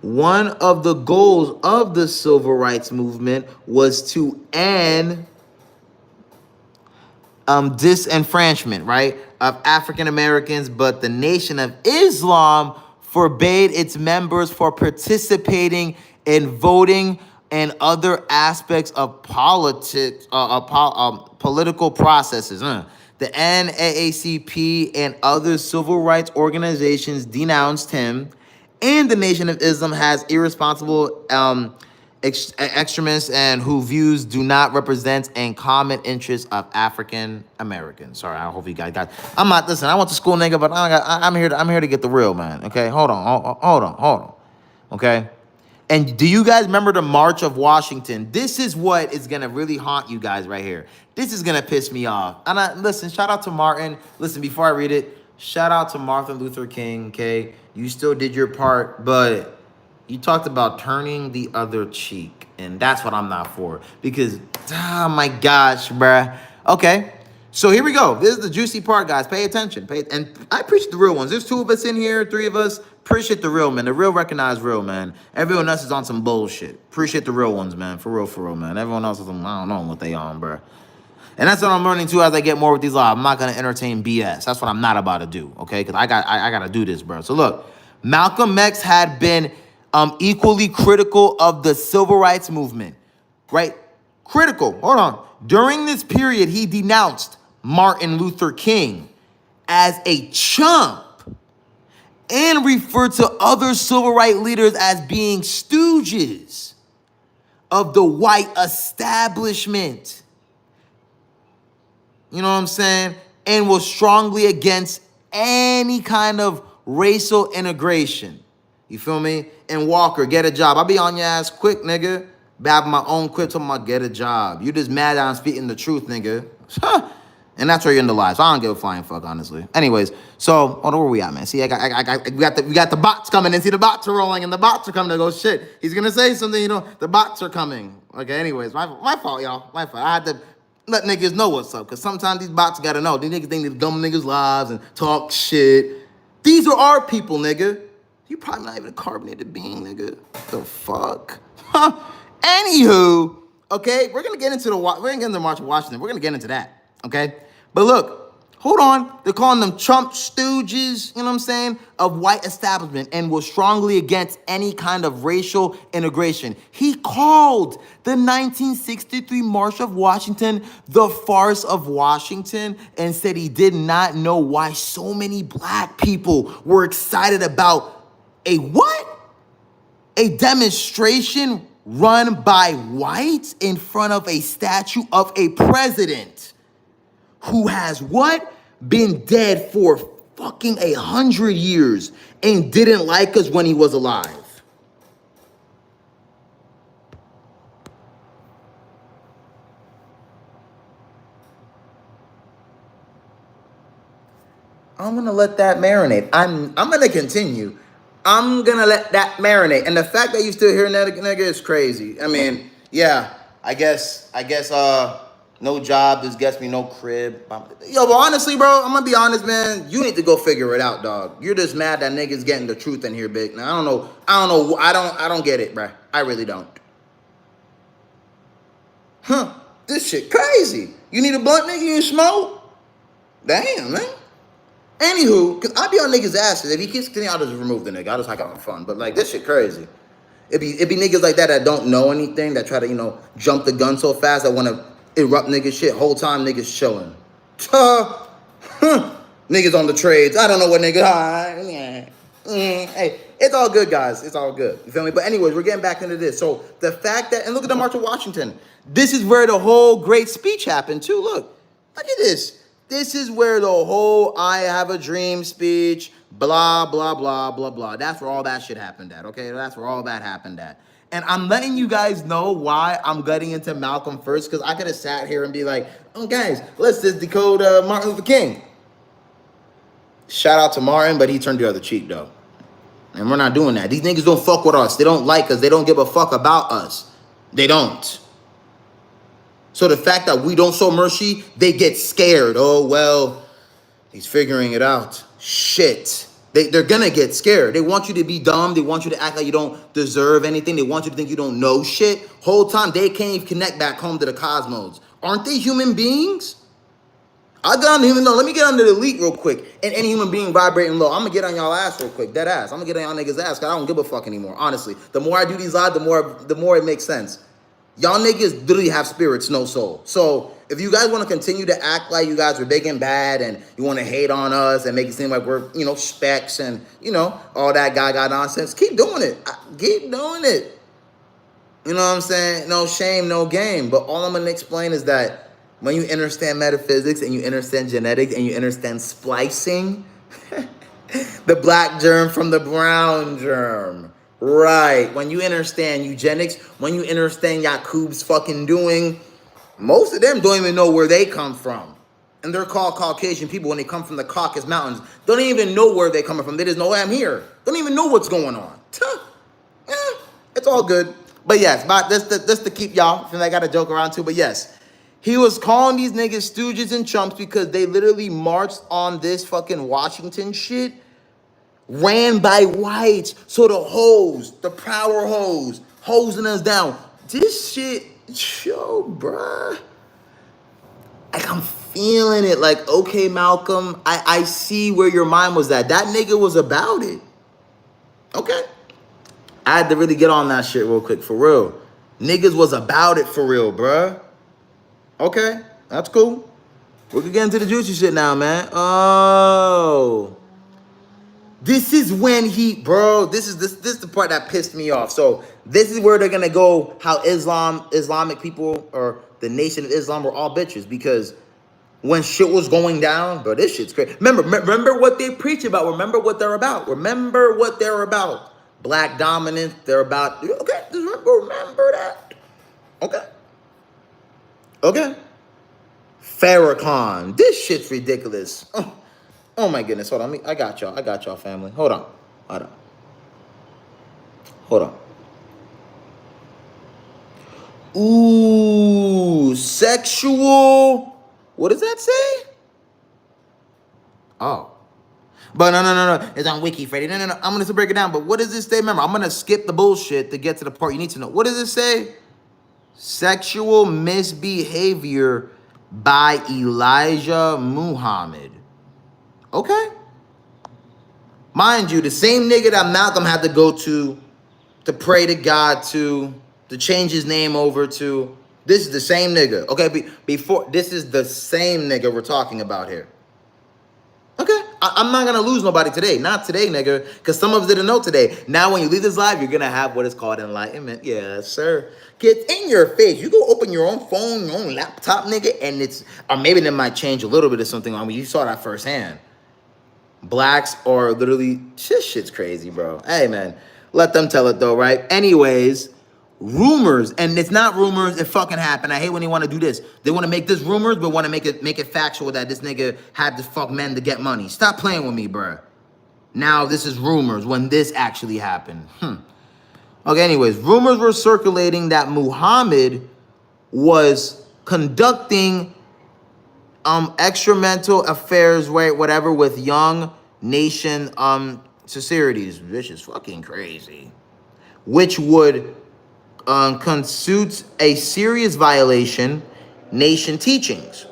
One of the goals of the civil rights movement was to end disenfranchisement, right, of African Americans, but the Nation of Islam forbade its members for participating in voting and other aspects of politics, political processes. The NAACP and other civil rights organizations denounced him. And the Nation of Islam has irresponsible extremists and who views do not represent and common interests of African Americans. Sorry, I hope you guys got. I'm not. Listen, I went to school, nigga, but I'm here to get the real, man. Okay, hold on. Okay, and do you guys remember the March of Washington? This is what is gonna really haunt you guys right here. This is gonna piss me off. And listen, shout out to Martin. Listen, before I read it. Shout out to Martin Luther King, okay? You still did your part, but you talked about turning the other cheek, and that's what I'm not for. Because, oh my gosh, bruh. Okay, so here we go. This is the juicy part, guys. Pay attention. And I appreciate the real ones. There's 2 of us in here, 3 of us. Appreciate the real, man. The real recognize real, man. Everyone else is on some bullshit. Appreciate the real ones, man. For real, man. Everyone else is on, I don't know what they on, bruh. And that's what I'm learning too as I get more with these laws. I'm not gonna entertain BS. That's what I'm not about to do, okay? Because I gotta do this, bro. So look, Malcolm X had been equally critical of the civil rights movement, right? Critical. Hold on. During this period, he denounced Martin Luther King as a chump and referred to other civil rights leaders as being stooges of the white establishment. You know what I'm saying? And was strongly against any kind of racial integration. You feel me? And Walker, get a job. I'll be on your ass quick, nigga. Have my own quip talking about get a job. You just mad that I'm speaking the truth, nigga. And that's where you're in the lies. So I don't give a flying fuck, honestly. Anyways, so where we at, man? See, we got the bots coming in. See, the bots are rolling, and the bots are coming to go, shit, he's gonna say something, the bots are coming. Okay, anyways, my fault, y'all. My fault. I had to let niggas know what's up, because sometimes these bots gotta know. These niggas think they dumb niggas' lives and talk shit. These are our people, nigga. You probably not even a carbonated being, nigga. The fuck? Anywho, okay, we're gonna get into the March of Washington. We're gonna get into that, okay? But look, hold on. They're calling them Trump stooges, you know what I'm saying, of white establishment, and was strongly against any kind of racial integration. He called the 1963 March of Washington the farce of Washington and said he did not know why so many black people were excited about a what? A demonstration run by whites in front of a statue of a president who has what? Been dead for fucking 100 years and didn't like us when he was alive. I'm gonna let that marinate. I'm gonna continue. I'm gonna let that marinate. And the fact that you still hearing that nigga is crazy. I mean, yeah, I guess, No job, this gets me no crib. Yo, but honestly, bro, I'm gonna be honest, man. You need to go figure it out, dog. You're just mad that niggas getting the truth in here, big. Now, I don't get it, bro. I really don't. Huh? This shit crazy. You need a blunt, nigga? You smoke? Damn, man. Anywho, cause I be on niggas' asses. If he keeps getting I'll just remove the nigga. I'll just like having fun. But like this shit crazy. It be niggas like that don't know anything, that try to, jump the gun so fast that wanna erupt niggas shit. Whole time niggas chilling. Niggas on the trades. I don't know what nigga. Hey, it's all good, guys. It's all good. You feel me? But anyways, we're getting back into this. So the fact that, and look at the March of Washington. This is where the whole great speech happened too. Look at this. This is where the whole I have a dream speech, blah, blah, blah, blah, blah. That's where all that shit happened at, okay? That's where all that happened at. And I'm letting you guys know why I'm getting into Malcolm first, because I could have sat here and be like, oh, guys, let's just decode Martin Luther King. Shout out to Martin, but he turned the other cheek, though. And we're not doing that. These niggas don't fuck with us. They don't like us. They don't give a fuck about us. They don't. So the fact that we don't show mercy, they get scared. Oh, well, he's figuring it out. Shit. They're going to get scared. They want you to be dumb. They want you to act like you don't deserve anything. They want you to think you don't know shit. Whole time, they can't even connect back home to the cosmos. Aren't they human beings? I got on human, no, let me get on the elite real quick. And any human being vibrating low, I'm going to get on y'all ass real quick. Dead ass. I'm going to get on y'all niggas ass because I don't give a fuck anymore, honestly. The more I do these lives, the more it makes sense. Y'all niggas literally have spirits, no soul. So if you guys want to continue to act like you guys are big and bad and you want to hate on us and make it seem like we're, specs and, all that gaga nonsense, keep doing it. Keep doing it. You know what I'm saying? No shame, no game. But all I'm going to explain is that when you understand metaphysics and you understand genetics and you understand splicing, the black germ from the brown germ. Right. When you understand eugenics, when you understand Yakub's fucking doing, most of them don't even know where they come from. And they're called Caucasian people when they come from the Caucasus Mountains. Don't even know where they're coming from. They just know I'm here. Don't even know what's going on. It's all good. But yes, just to keep y'all, I got to joke around too, but yes. He was calling these niggas stooges and chumps because they literally marched on this fucking Washington shit ran by whites. So the hoes, the power hoes, hosing us down. This shit, yo, bruh. Like, I'm feeling it. Like, okay, Malcolm, I see where your mind was at. That nigga was about it. Okay. I had to really get on that shit real quick, for real. Niggas was about it for real, bruh. Okay, that's cool. We can get into the juicy shit now, man. Oh. This is when this is the part that pissed me off. So this is where they're gonna go how Islamic people or the Nation of Islam were all bitches, because when shit was going down, bro, this shit's crazy. Remember what they preach about. Remember what they're about. Remember what they're about. Black dominance, they're about, okay, remember that. Okay. Farrakhan, this shit's ridiculous. Oh my goodness, hold on. I got y'all, family. Hold on. Ooh, sexual. What does that say? Oh. But no. It's on Wiki, Freddy. No. I'm going to break it down. But what does this say? Remember, I'm going to skip the bullshit to get to the part you need to know. What does it say? Sexual misbehavior by Elijah Muhammad. Okay. Mind you, the same nigga that Malcolm had to go to pray to God to change his name over to, this is the same nigga. Okay, before, this is the same nigga we're talking about here. Okay, I'm not going to lose nobody today. Not today, nigga, because some of us didn't know today. Now, when you leave this live, you're going to have what is called enlightenment. Yes, sir. Get in your face. You go open your own phone, your own laptop, nigga, and or maybe that might change a little bit of something on me. You saw that firsthand. Blacks are literally, shit's crazy, bro. Hey, man, let them tell it, though, right? Anyways, rumors, and it's not rumors, it fucking happened. I hate when they want to do this. They want to make this rumors, but want to make it factual that this nigga had to fuck men to get money. Stop playing with me, bro. Now this is rumors when this actually happened. Okay, anyways, rumors were circulating that Muhammad was conducting extramental affairs, whatever, with young nation societies, which is fucking crazy, which would constitute a serious violation nation teachings.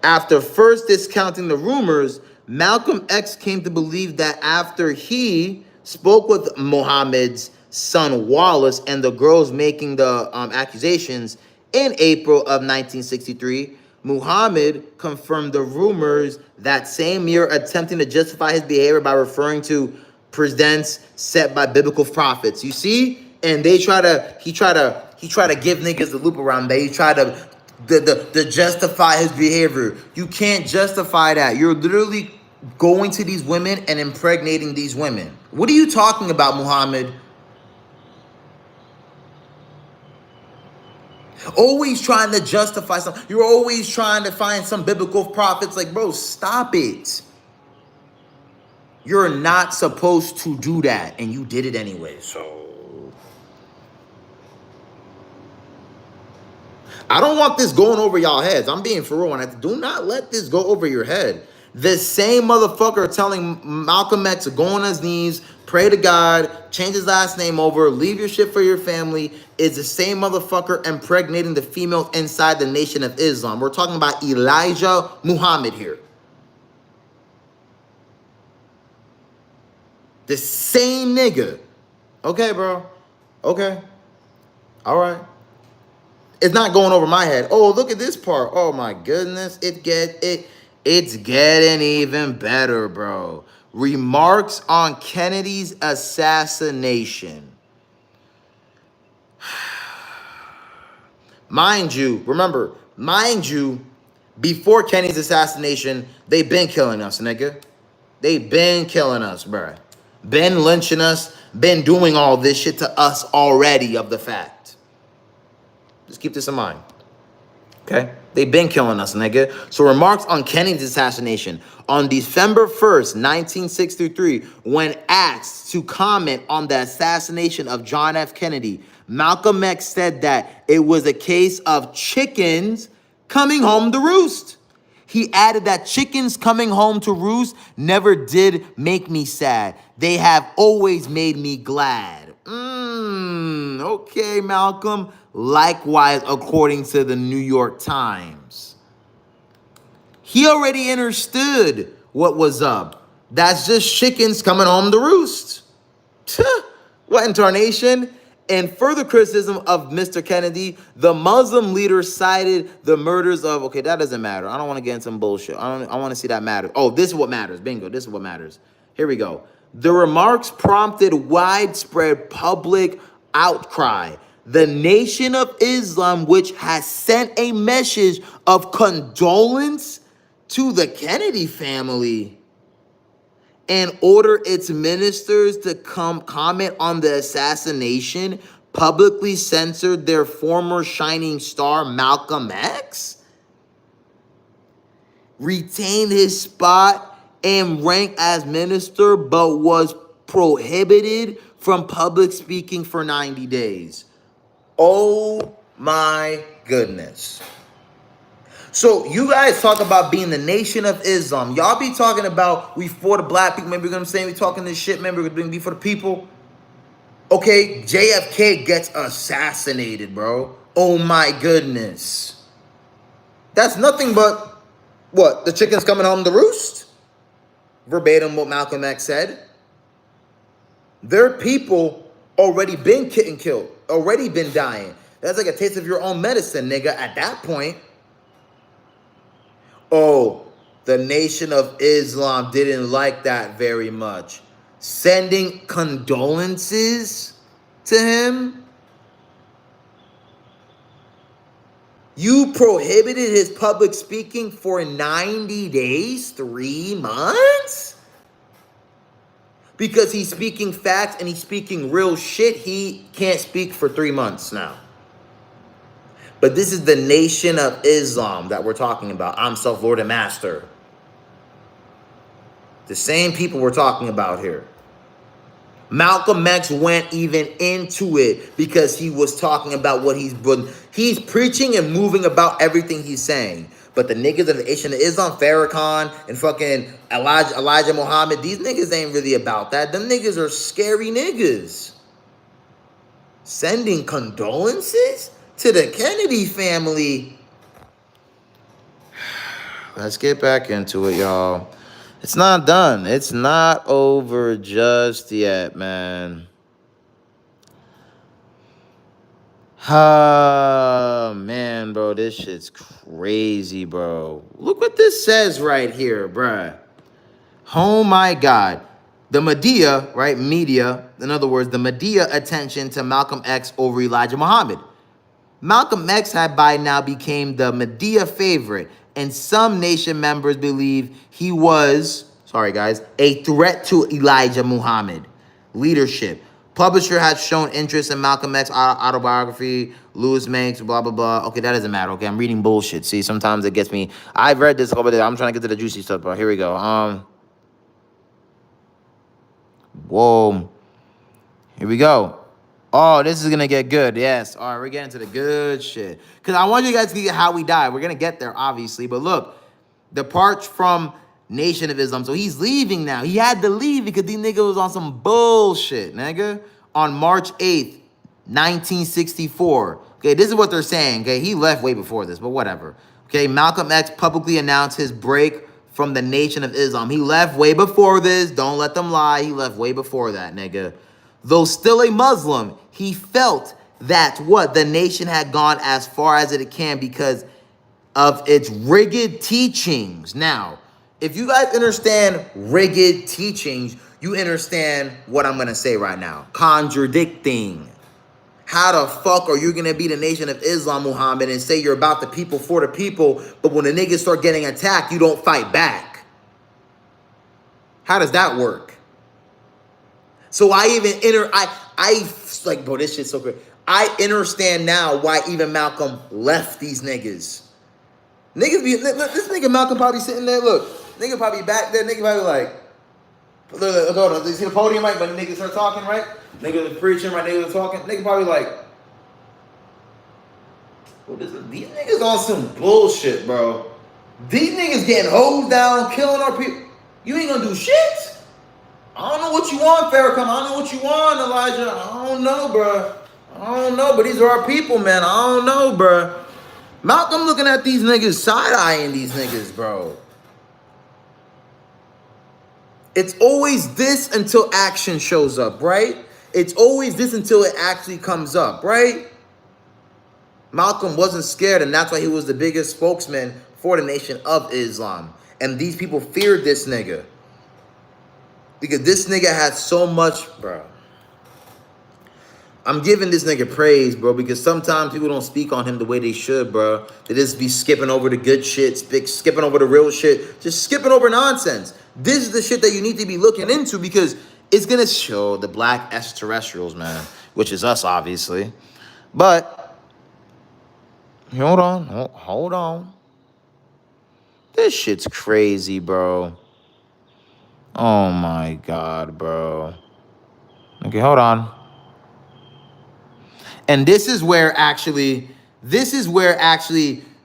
After first discounting the rumors, Malcolm X came to believe that after he spoke with Muhammad's son Wallace and the girls making the accusations in April of 1963, Muhammad confirmed the rumors that same year, attempting to justify his behavior by referring to precedents set by biblical prophets. You see? And he try to give niggas the loop around there. He try to justify his behavior. You can't justify that. You're literally going to these women and impregnating these women. What are you talking about, Muhammad? Always trying to justify something. You're always trying to find some biblical prophets. Like, bro, stop it. You're not supposed to do that, and you did it anyway. So I don't want this going over y'all heads. I'm being for real. And do not let this go over your head. The same motherfucker telling Malcolm X to go on his knees, pray to God, change his last name over, leave your shit for your family, is the same motherfucker impregnating the females inside the Nation of Islam. We're talking about Elijah Muhammad here. The same nigga. Okay, bro. Okay. All right. It's not going over my head. Oh, look at this part. Oh my goodness. It's getting even better, bro. Remarks on Kennedy's assassination. Mind you, before Kennedy's assassination, they been killing us, nigga. They been killing us, bruh. Been lynching us, been doing all this shit to us already of the fact. Just keep this in mind. Okay? They've been killing us, nigga. So remarks on Kennedy's assassination. On December 1st, 1963, when asked to comment on the assassination of John F. Kennedy, Malcolm X said that it was a case of chickens coming home to roost. He added that chickens coming home to roost never did make me sad. They have always made me glad. Okay, Malcolm. Likewise, according to the New York Times. He already understood what was up. That's just chickens coming home to roost. What in tarnation? In further criticism of Mr. Kennedy, the Muslim leader cited the murders of, okay, that doesn't matter. I don't want to get into some bullshit. I want to see that matter. Oh, this is what matters. Bingo, this is what matters. Here we go. The remarks prompted widespread public outcry. The Nation of Islam, which has sent a message of condolence to the Kennedy family and order its ministers to comment on the assassination, publicly censored their former shining star, Malcolm X, retained his spot and rank as minister, but was prohibited from public speaking for 90 days. Oh my goodness. So you guys talk about being the Nation of Islam. Y'all be talking about we for the black people. Maybe you're going to say we talking this shit. Maybe we're going to be for the people. Okay, JFK gets assassinated, bro. Oh my goodness. That's nothing but, what, the chickens coming home to roost? Verbatim what Malcolm X said. Their people already been getting killed. Already been dying. That's like a taste of your own medicine, nigga, at that point. Oh, the Nation of Islam didn't like that very much. Sending condolences to him? You prohibited his public speaking for 90 days, 3 months? Because he's speaking facts and he's speaking real shit, he can't speak for 3 months now. But this is the Nation of Islam that we're talking about. I'm self-Lord and Master. The same people we're talking about here. Malcolm X went even into it because he was talking about what he's preaching and moving about everything he's saying. But the niggas of the Nation of Islam, Farrakhan and fucking Elijah Muhammad, these niggas ain't really about that. Them niggas are scary niggas. Sending condolences to the Kennedy family. Let's get back into it, y'all. It's not done. It's not over just yet, man. Ah, man, bro, this shit's crazy, bro. Look what this says right here, bruh. Oh, my God. The media, right, media, in other words, the media attention to Malcolm X over Elijah Muhammad. Malcolm X had by now became the media favorite, and some Nation members believe he was, sorry guys, a threat to Elijah Muhammad leadership. Publisher had shown interest in Malcolm X autobiography, Lewis Makes, blah, blah, blah. Okay, that doesn't matter. Okay, I'm reading bullshit. See, sometimes it gets me. I've read this over there. I'm trying to get to the juicy stuff, bro. Here we go. Whoa. Here we go. Oh, this is going to get good. Yes. All right, we're getting to the good shit. Because I want you guys to get how we died. We're going to get there, obviously. But look, departs from Nation of Islam. So he's leaving now. He had to leave because these niggas was on some bullshit, nigga. On March 8th, 1964. Okay, this is what they're saying. Okay, he left way before this, but whatever. Okay, Malcolm X publicly announced his break from the Nation of Islam. He left way before this. Don't let them lie. He left way before that, nigga. Though still a Muslim, he felt that what the nation had gone as far as it can because of its rigid teachings. Now, if you guys understand rigid teachings, you understand what I'm going to say right now. Contradicting. How the fuck are you going to be the Nation of Islam, Muhammad, and say you're about the people for the people, but when the niggas start getting attacked, you don't fight back? How does that work? So I even like, bro, this shit's so good. I understand now why even Malcolm left these niggas. Niggas be, look, this nigga Malcolm probably sitting there, look, nigga probably back there, nigga probably like, look, hold on, you see the podium, right? But niggas start talking, right? Niggas are preaching, right? Niggas are talking. Nigga probably like, well, these niggas on some bullshit, bro. These niggas getting hosed down, killing our people. You ain't gonna do shit. I don't know what you want, Farrakhan. I don't know what you want, Elijah. I don't know, bro. I don't know, but these are our people, man. I don't know, bro. Malcolm looking at these niggas, side-eyeing these niggas, bro. It's always this until action shows up, right? It's always this until it actually comes up, right? Malcolm wasn't scared, and that's why he was the biggest spokesman for the Nation of Islam. And these people feared this nigga. Because this nigga had so much, bro. I'm giving this nigga praise, bro, because sometimes people don't speak on him the way they should, bro. They just be skipping over the good shit, skipping over the real shit, just skipping over nonsense. This is the shit that you need to be looking into because it's going to show the black extraterrestrials, man, which is us, obviously. But, hold on. This shit's crazy, bro. Oh, my God, bro. Okay, hold on. And this is where actually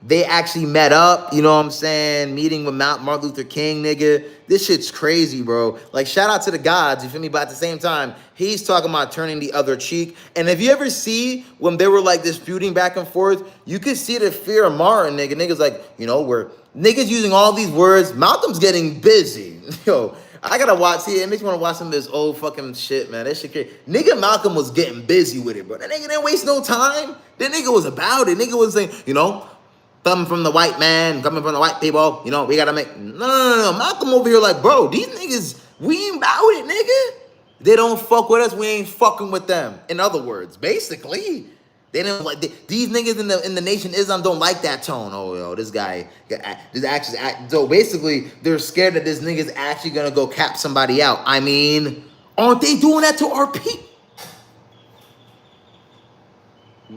they actually met up, you know what I'm saying? Meeting with Martin Luther King, nigga. This shit's crazy, bro. Like, shout out to the gods, you feel me? But at the same time, he's talking about turning the other cheek. And if you ever see when they were, like, disputing back and forth, you could see the fear of Martin, nigga. Niggas like, you know, where niggas using all these words. Malcolm's getting busy. Yo, I gotta watch, see, it makes me want to watch some of this old fucking shit, man. That shit crazy. Nigga Malcolm was getting busy with it, bro. That nigga didn't waste no time. That nigga was about it. Nigga was saying, you know, coming from the white man, coming from the white people, you know, we gotta make, no. Malcolm over here like, bro, these niggas, we ain't about it, nigga. They don't fuck with us, we ain't fucking with them. In other words, basically, they don't like, these niggas in the Nation of Islam don't like that tone. Oh, yo, this guy, this actually, so basically, they're scared that this nigga's actually gonna go cap somebody out. I mean, aren't they doing that to our people?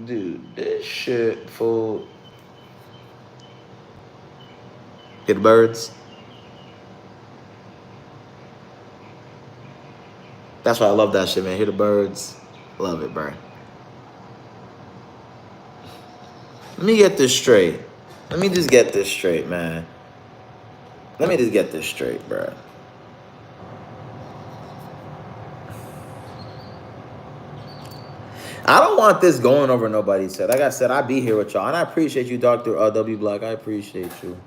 Dude, this shit, fool. Get the birds. That's why I love that shit, man. Hear the birds. Love it, bro. Let me get this straight. Let me just get this straight, man. Let me just get this straight, bro. I don't want this going over nobody's head. Like I said, I be here with y'all, and I appreciate you, Dr. W. Black. I appreciate you.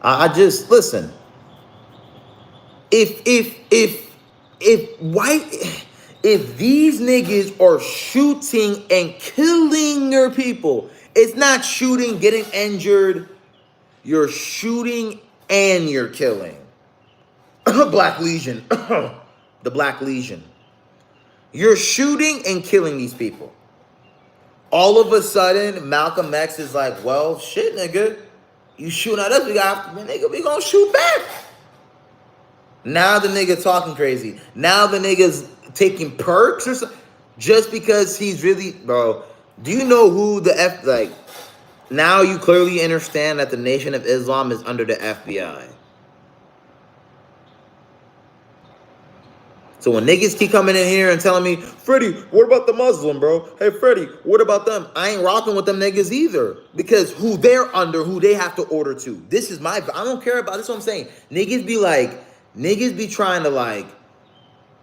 I just listen. If these niggas are shooting and killing your people, it's not shooting, getting injured. You're shooting and you're killing. Black Legion. The Black Legion. You're shooting and killing these people. All of a sudden, Malcolm X is like, well, shit, nigga. You shooting at us, we gonna shoot back. Now the nigga talking crazy. Now the nigga's taking perks or something. Just because he's really, bro. Do you know who the now you clearly understand that the Nation of Islam is under the FBI. So when niggas keep coming in here and telling me, Freddie, what about the Muslim, bro? Hey, Freddie, what about them? I ain't rocking with them niggas either. Because who they're under, who they have to order to. This is I don't care about, this is what I'm saying. Niggas be trying to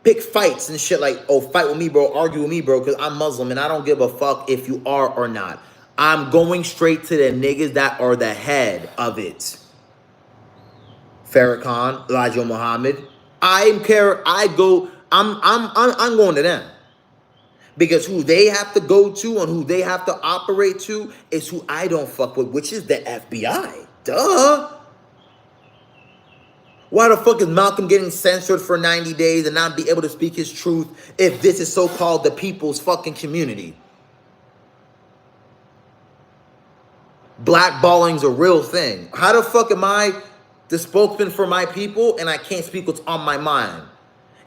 pick fights and shit like, oh, fight with me, bro, argue with me, bro, because I'm Muslim and I don't give a fuck if you are or not. I'm going straight to the niggas that are the head of it. Farrakhan, Elijah Muhammad. I'm going to them. Because who they have to go to and who they have to operate to is who I don't fuck with, which is the FBI. Duh. Why the fuck is Malcolm getting censored for 90 days and not be able to speak his truth if this is so-called the people's fucking community? Blackballing's a real thing. How the fuck am I the spokesman for my people and I can't speak what's on my mind?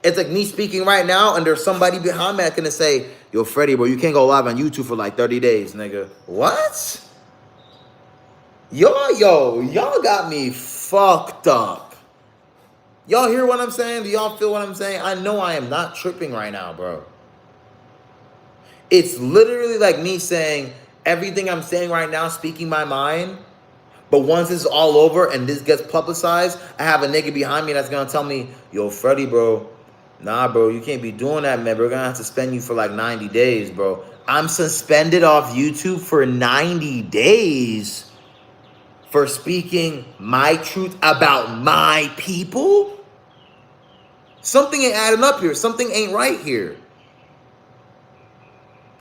It's like me speaking right now and there's somebody behind me that's gonna say, yo, Freddie, bro, you can't go live on YouTube for 30 days, nigga. What? Y'all got me fucked up. Y'all hear what I'm saying? Do y'all feel what I'm saying? I know I am not tripping right now, bro. It's literally like me saying everything I'm saying right now, speaking my mind. But once this is all over and this gets publicized, I have a nigga behind me that's gonna tell me, yo, Freddie, bro, nah, bro, you can't be doing that, man. We're gonna have to suspend you for 90 days, bro. I'm suspended off YouTube for 90 days for speaking my truth about my people? Something ain't adding up here. Something ain't right here.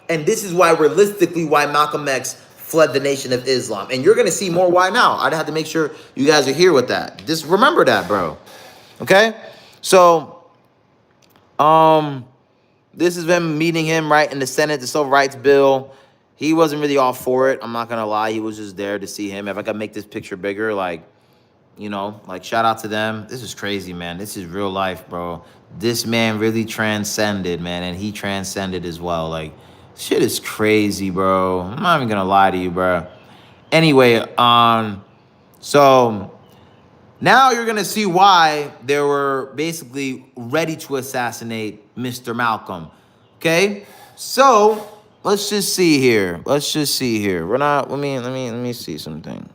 And this is why, realistically, why Malcolm X fled the Nation of Islam. And you're going to see more why now. I'd have to make sure you guys are here with that. Just remember that, bro. Okay? So, this has been meeting him, right, in the Senate, the Civil Rights Bill. He wasn't really all for it. I'm not going to lie. He was just there to see him. If I could make this picture bigger, shout out to them. This is crazy, man. This is real life, bro. This man really transcended, man, and he transcended as well. Shit is crazy, bro. I'm not even gonna lie to you, bro. Anyway, so now you're gonna see why they were basically ready to assassinate Mr. Malcolm. Okay? So let's just see here. We're not, let me see something.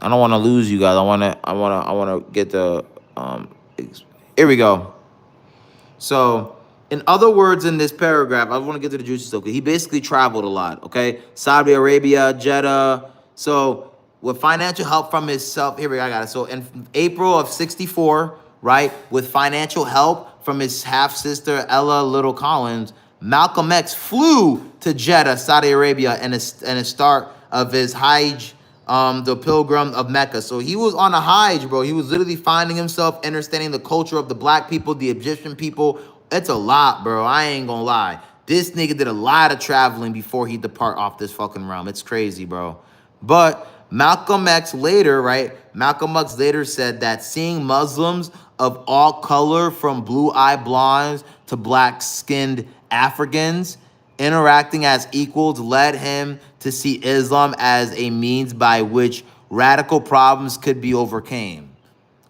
I don't want to lose you guys. I want to get the, here we go. So, in other words, in this paragraph, I want to get to the juicy stuff. He basically traveled a lot, okay? Saudi Arabia, Jeddah. So, with financial help from himself, here we go, I got it. So, in April of 64, right, with financial help from his half-sister, Ella Little Collins, Malcolm X flew to Jeddah, Saudi Arabia, and a start of his Hajj, the pilgrim of Mecca. So he was on a Hajj, bro. He was literally finding himself, understanding the culture of the black people, the Egyptian people. It's a lot, bro. I ain't gonna lie. This nigga did a lot of traveling before he depart off this fucking realm. It's crazy, bro. But Malcolm X later, right? Malcolm X later said that seeing Muslims of all color, from blue-eyed blondes to black-skinned Africans, interacting as equals, led him to see Islam as a means by which radical problems could be overcome.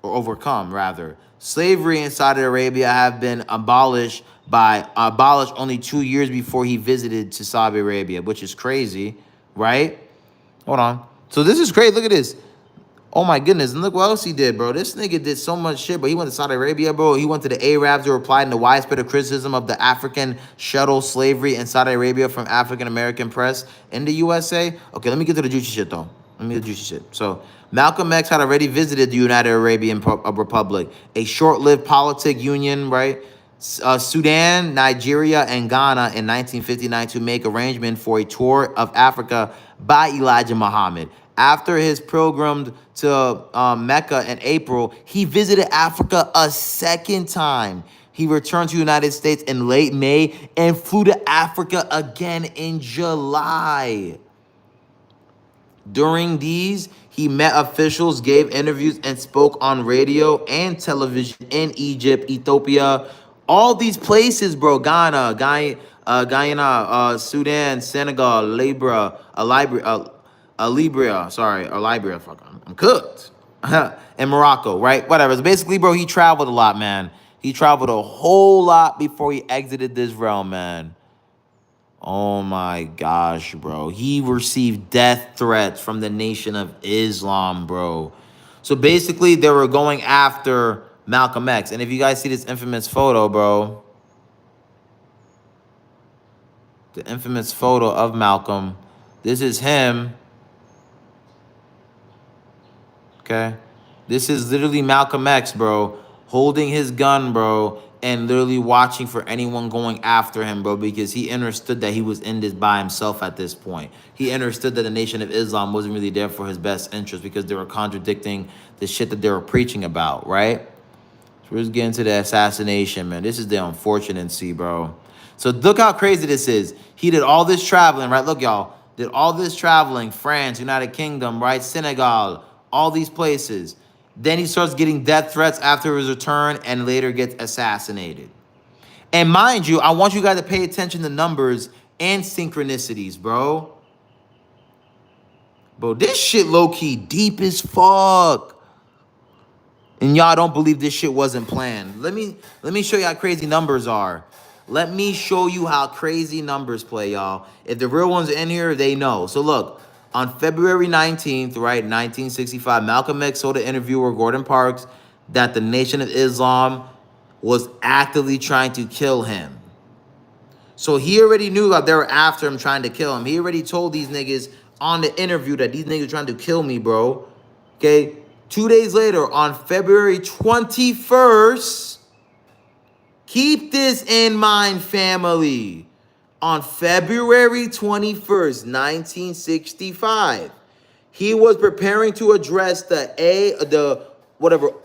or overcome rather. Slavery in Saudi Arabia have been abolished only 2 years before he visited to Saudi Arabia, which is crazy, right? Hold on. So this is crazy. Look at this. Oh my goodness. And look what else he did, bro. This nigga did so much shit, but he went to Saudi Arabia, bro. He went to the Arabs who replied in the widespread criticism of the African shuttle slavery in Saudi Arabia from African American press in the USA. Okay, let me get to the juicy shit though. Let me get the juicy shit. So Malcolm X had already visited the United Arabian Republic, a short-lived politic union, right? Sudan, Nigeria, and Ghana in 1959 to make arrangement for a tour of Africa by Elijah Muhammad. After his pilgrim to Mecca in April, he visited Africa a second time. He returned to the United States in late May and flew to Africa again in July. During these, he met officials, gave interviews, and spoke on radio and television in Egypt, Ethiopia, all these places, bro. Ghana, Guyana, Sudan, Senegal, Liberia. Fuck, I'm cooked. And Morocco, right? Whatever. So basically, bro, he traveled a lot, man. He traveled a whole lot before he exited this realm, man. Oh my gosh, bro. He received death threats from the Nation of Islam, bro. So basically, they were going after Malcolm X. And if you guys see this infamous photo, bro, the infamous photo of Malcolm, this is him. Okay? This is literally Malcolm X, bro, holding his gun, bro, and literally watching for anyone going after him, bro, because he understood that he was in this by himself at this point. He understood that the Nation of Islam wasn't really there for his best interest because they were contradicting the shit that they were preaching about, right? So we're just getting to the assassination, man. This is the unfortunacy, bro. So look how crazy this is. He did all this traveling, right? Look, y'all. Did all this traveling, France, United Kingdom, right? Senegal, all these places. Then he starts getting death threats after his return and later gets assassinated. And mind you, I want you guys to pay attention to numbers and synchronicities, bro. Bro, this shit low-key deep as fuck. And y'all don't believe this shit wasn't planned. Let me show you how crazy numbers are. Let me show you how crazy numbers play, y'all. If the real ones are in here, they know. So look. On February 19th, right, 1965, Malcolm X told the interviewer Gordon Parks that the Nation of Islam was actively trying to kill him. So he already knew that they were after him, trying to kill him. He already told these niggas on the interview that these niggas are trying to kill me, bro. Okay? 2 days later, on February 21st, keep this in mind, family. On February 21st, 1965, he was preparing to address the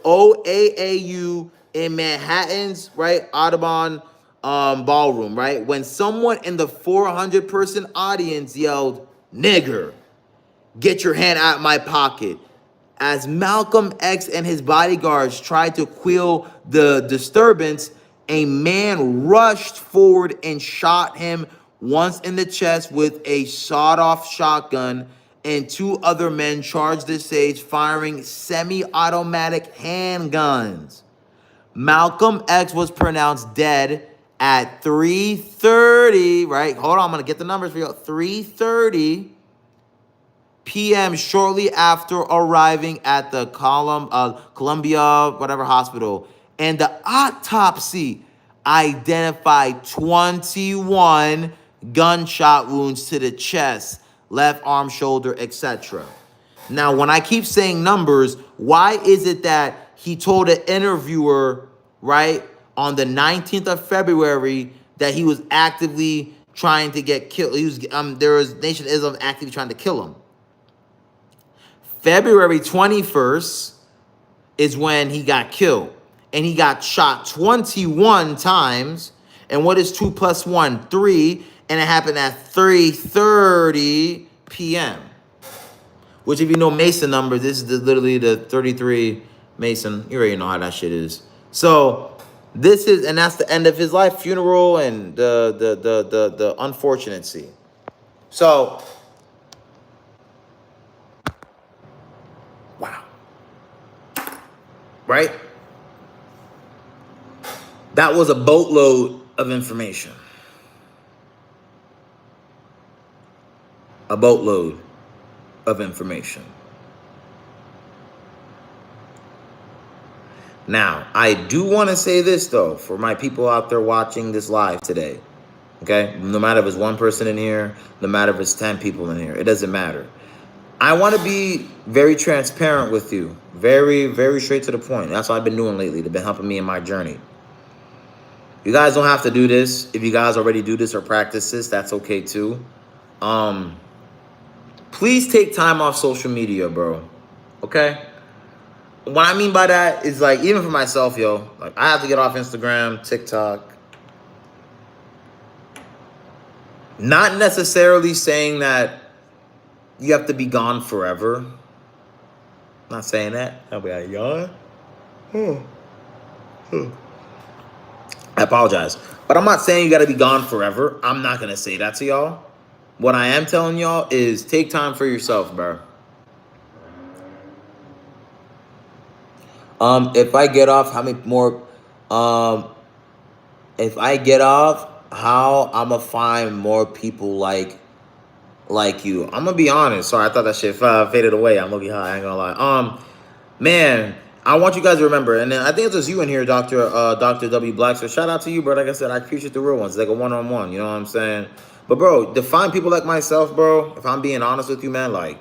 OAAU in Manhattan's, right, Audubon Ballroom, right, when someone in the 400-person audience yelled, "Nigger, get your hand out of my pocket." As Malcolm X and his bodyguards tried to quell the disturbance, a man rushed forward and shot him once in the chest with a sawed-off shotgun, and two other men charged the stage firing semi-automatic handguns. Malcolm X was pronounced dead at 3:30, right? Hold on, I'm going to get the numbers for you. 3:30 p.m. shortly after arriving at the Columbia, whatever hospital. And the autopsy identified 21 gunshot wounds to the chest, left arm, shoulder, etc. Now, when I keep saying numbers, why is it that he told an interviewer, right, on the 19th of February that he was actively trying to get killed? There was Nation of Islam actively trying to kill him. February 21st is when he got killed. And he got shot 21 times. And what is 2 plus 1? 3. And it happened at 3:30 p.m. Which, if you know Mason numbers, this is literally the 33 Mason. You already know how that shit is. So this is, and that's the end of his life, funeral, and the unfortunacy. So, wow. right? That was a boatload of information. A boatload of information. Now, I do want to say this, though, for my people out there watching this live today, okay? No matter if it's one person in here, no matter if it's 10 people in here, it doesn't matter. I want to be very transparent with you, very, very straight to the point. That's what I've been doing lately. They've been helping me in my journey. You guys don't have to do this. If you guys already do this or practice this, that's okay too. Please take time off social media, bro. Okay? What I mean by that is, like, even for myself, yo, like, I have to get off Instagram, TikTok. Not necessarily saying that you have to be gone forever. Not saying that. I'll be like, yawn. I apologize. But I'm not saying you got to be gone forever. I'm not going to say that to y'all. What I am telling y'all is take time for yourself, bro. If I get off, how many more? If I get off, how I'm gonna find more people like you? I'm gonna be honest. Sorry, I thought that shit faded away. I'm gonna be high. I ain't gonna lie. Man, I want you guys to remember, and then I think it's just you in here, Dr. W Black. So shout out to you, bro. Like I said, I appreciate the real ones. It's like a one-on-one. You know what I'm saying? But bro, to find people like myself, bro. If I'm being honest with you, man, like,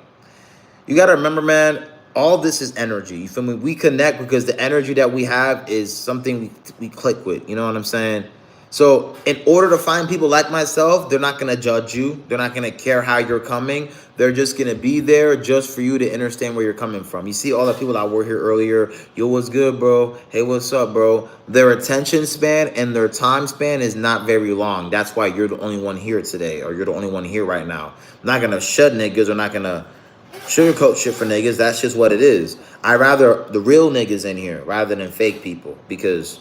you gotta remember, man. All this is energy. You feel me? We connect because the energy that we have is something we click with. You know what I'm saying? So in order to find people like myself, they're not going to judge you. They're not going to care how you're coming. They're just going to be there just for you to understand where you're coming from. You see all the people that were here earlier. Yo, what's good, bro? Hey, what's up, bro? Their attention span and their time span is not very long. That's why you're the only one here today, or you're the only one here right now. I'm not going to shut niggas. Or not going to sugarcoat shit for niggas. That's just what it is. I rather the real niggas in here rather than fake people, because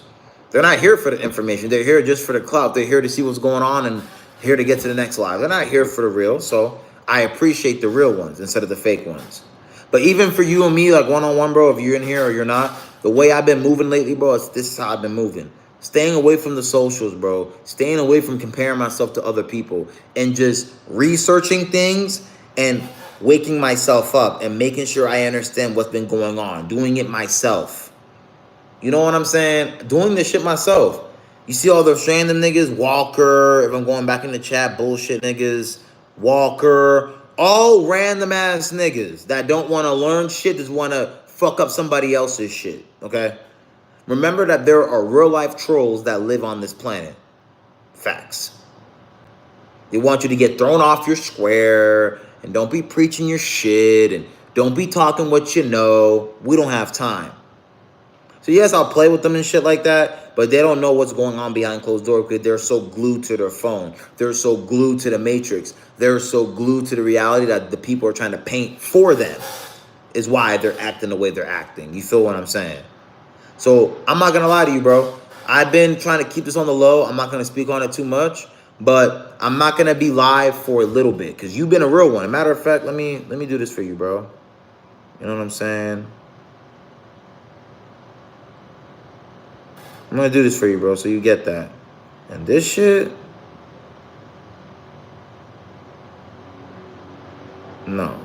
they're not here for the information. They're here just for the clout. They're here to see what's going on and here to get to the next live. They're not here for the real. So I appreciate the real ones instead of the fake ones. But even for you and me, like one-on-one, bro, if you're in here or you're not, the way I've been moving lately, bro, this is how I've been moving. Staying away from the socials, bro. Staying away from comparing myself to other people and just researching things and waking myself up and making sure I understand what's been going on. Doing it myself. You know what I'm saying? Doing this shit myself. You see all those random niggas, Walker, if I'm going back in the chat, bullshit niggas, Walker, all random ass niggas that don't want to learn shit, just want to fuck up somebody else's shit, okay? Remember that there are real life trolls that live on this planet. Facts. They want you to get thrown off your square and don't be preaching your shit and don't be talking what you know. We don't have time. So yes, I'll play with them and shit like that, but they don't know what's going on behind closed doors because they're so glued to their phone. They're so glued to the matrix. They're so glued to the reality that the people are trying to paint for them is why they're acting the way they're acting. You feel what I'm saying? So I'm not going to lie to you, bro. I've been trying to keep this on the low. I'm not going to speak on it too much, but I'm not going to be live for a little bit because you've been a real one. As a matter of fact, let me do this for you, bro. You know what I'm saying? I'm going to do this for you, bro, so you get that. And this shit, no.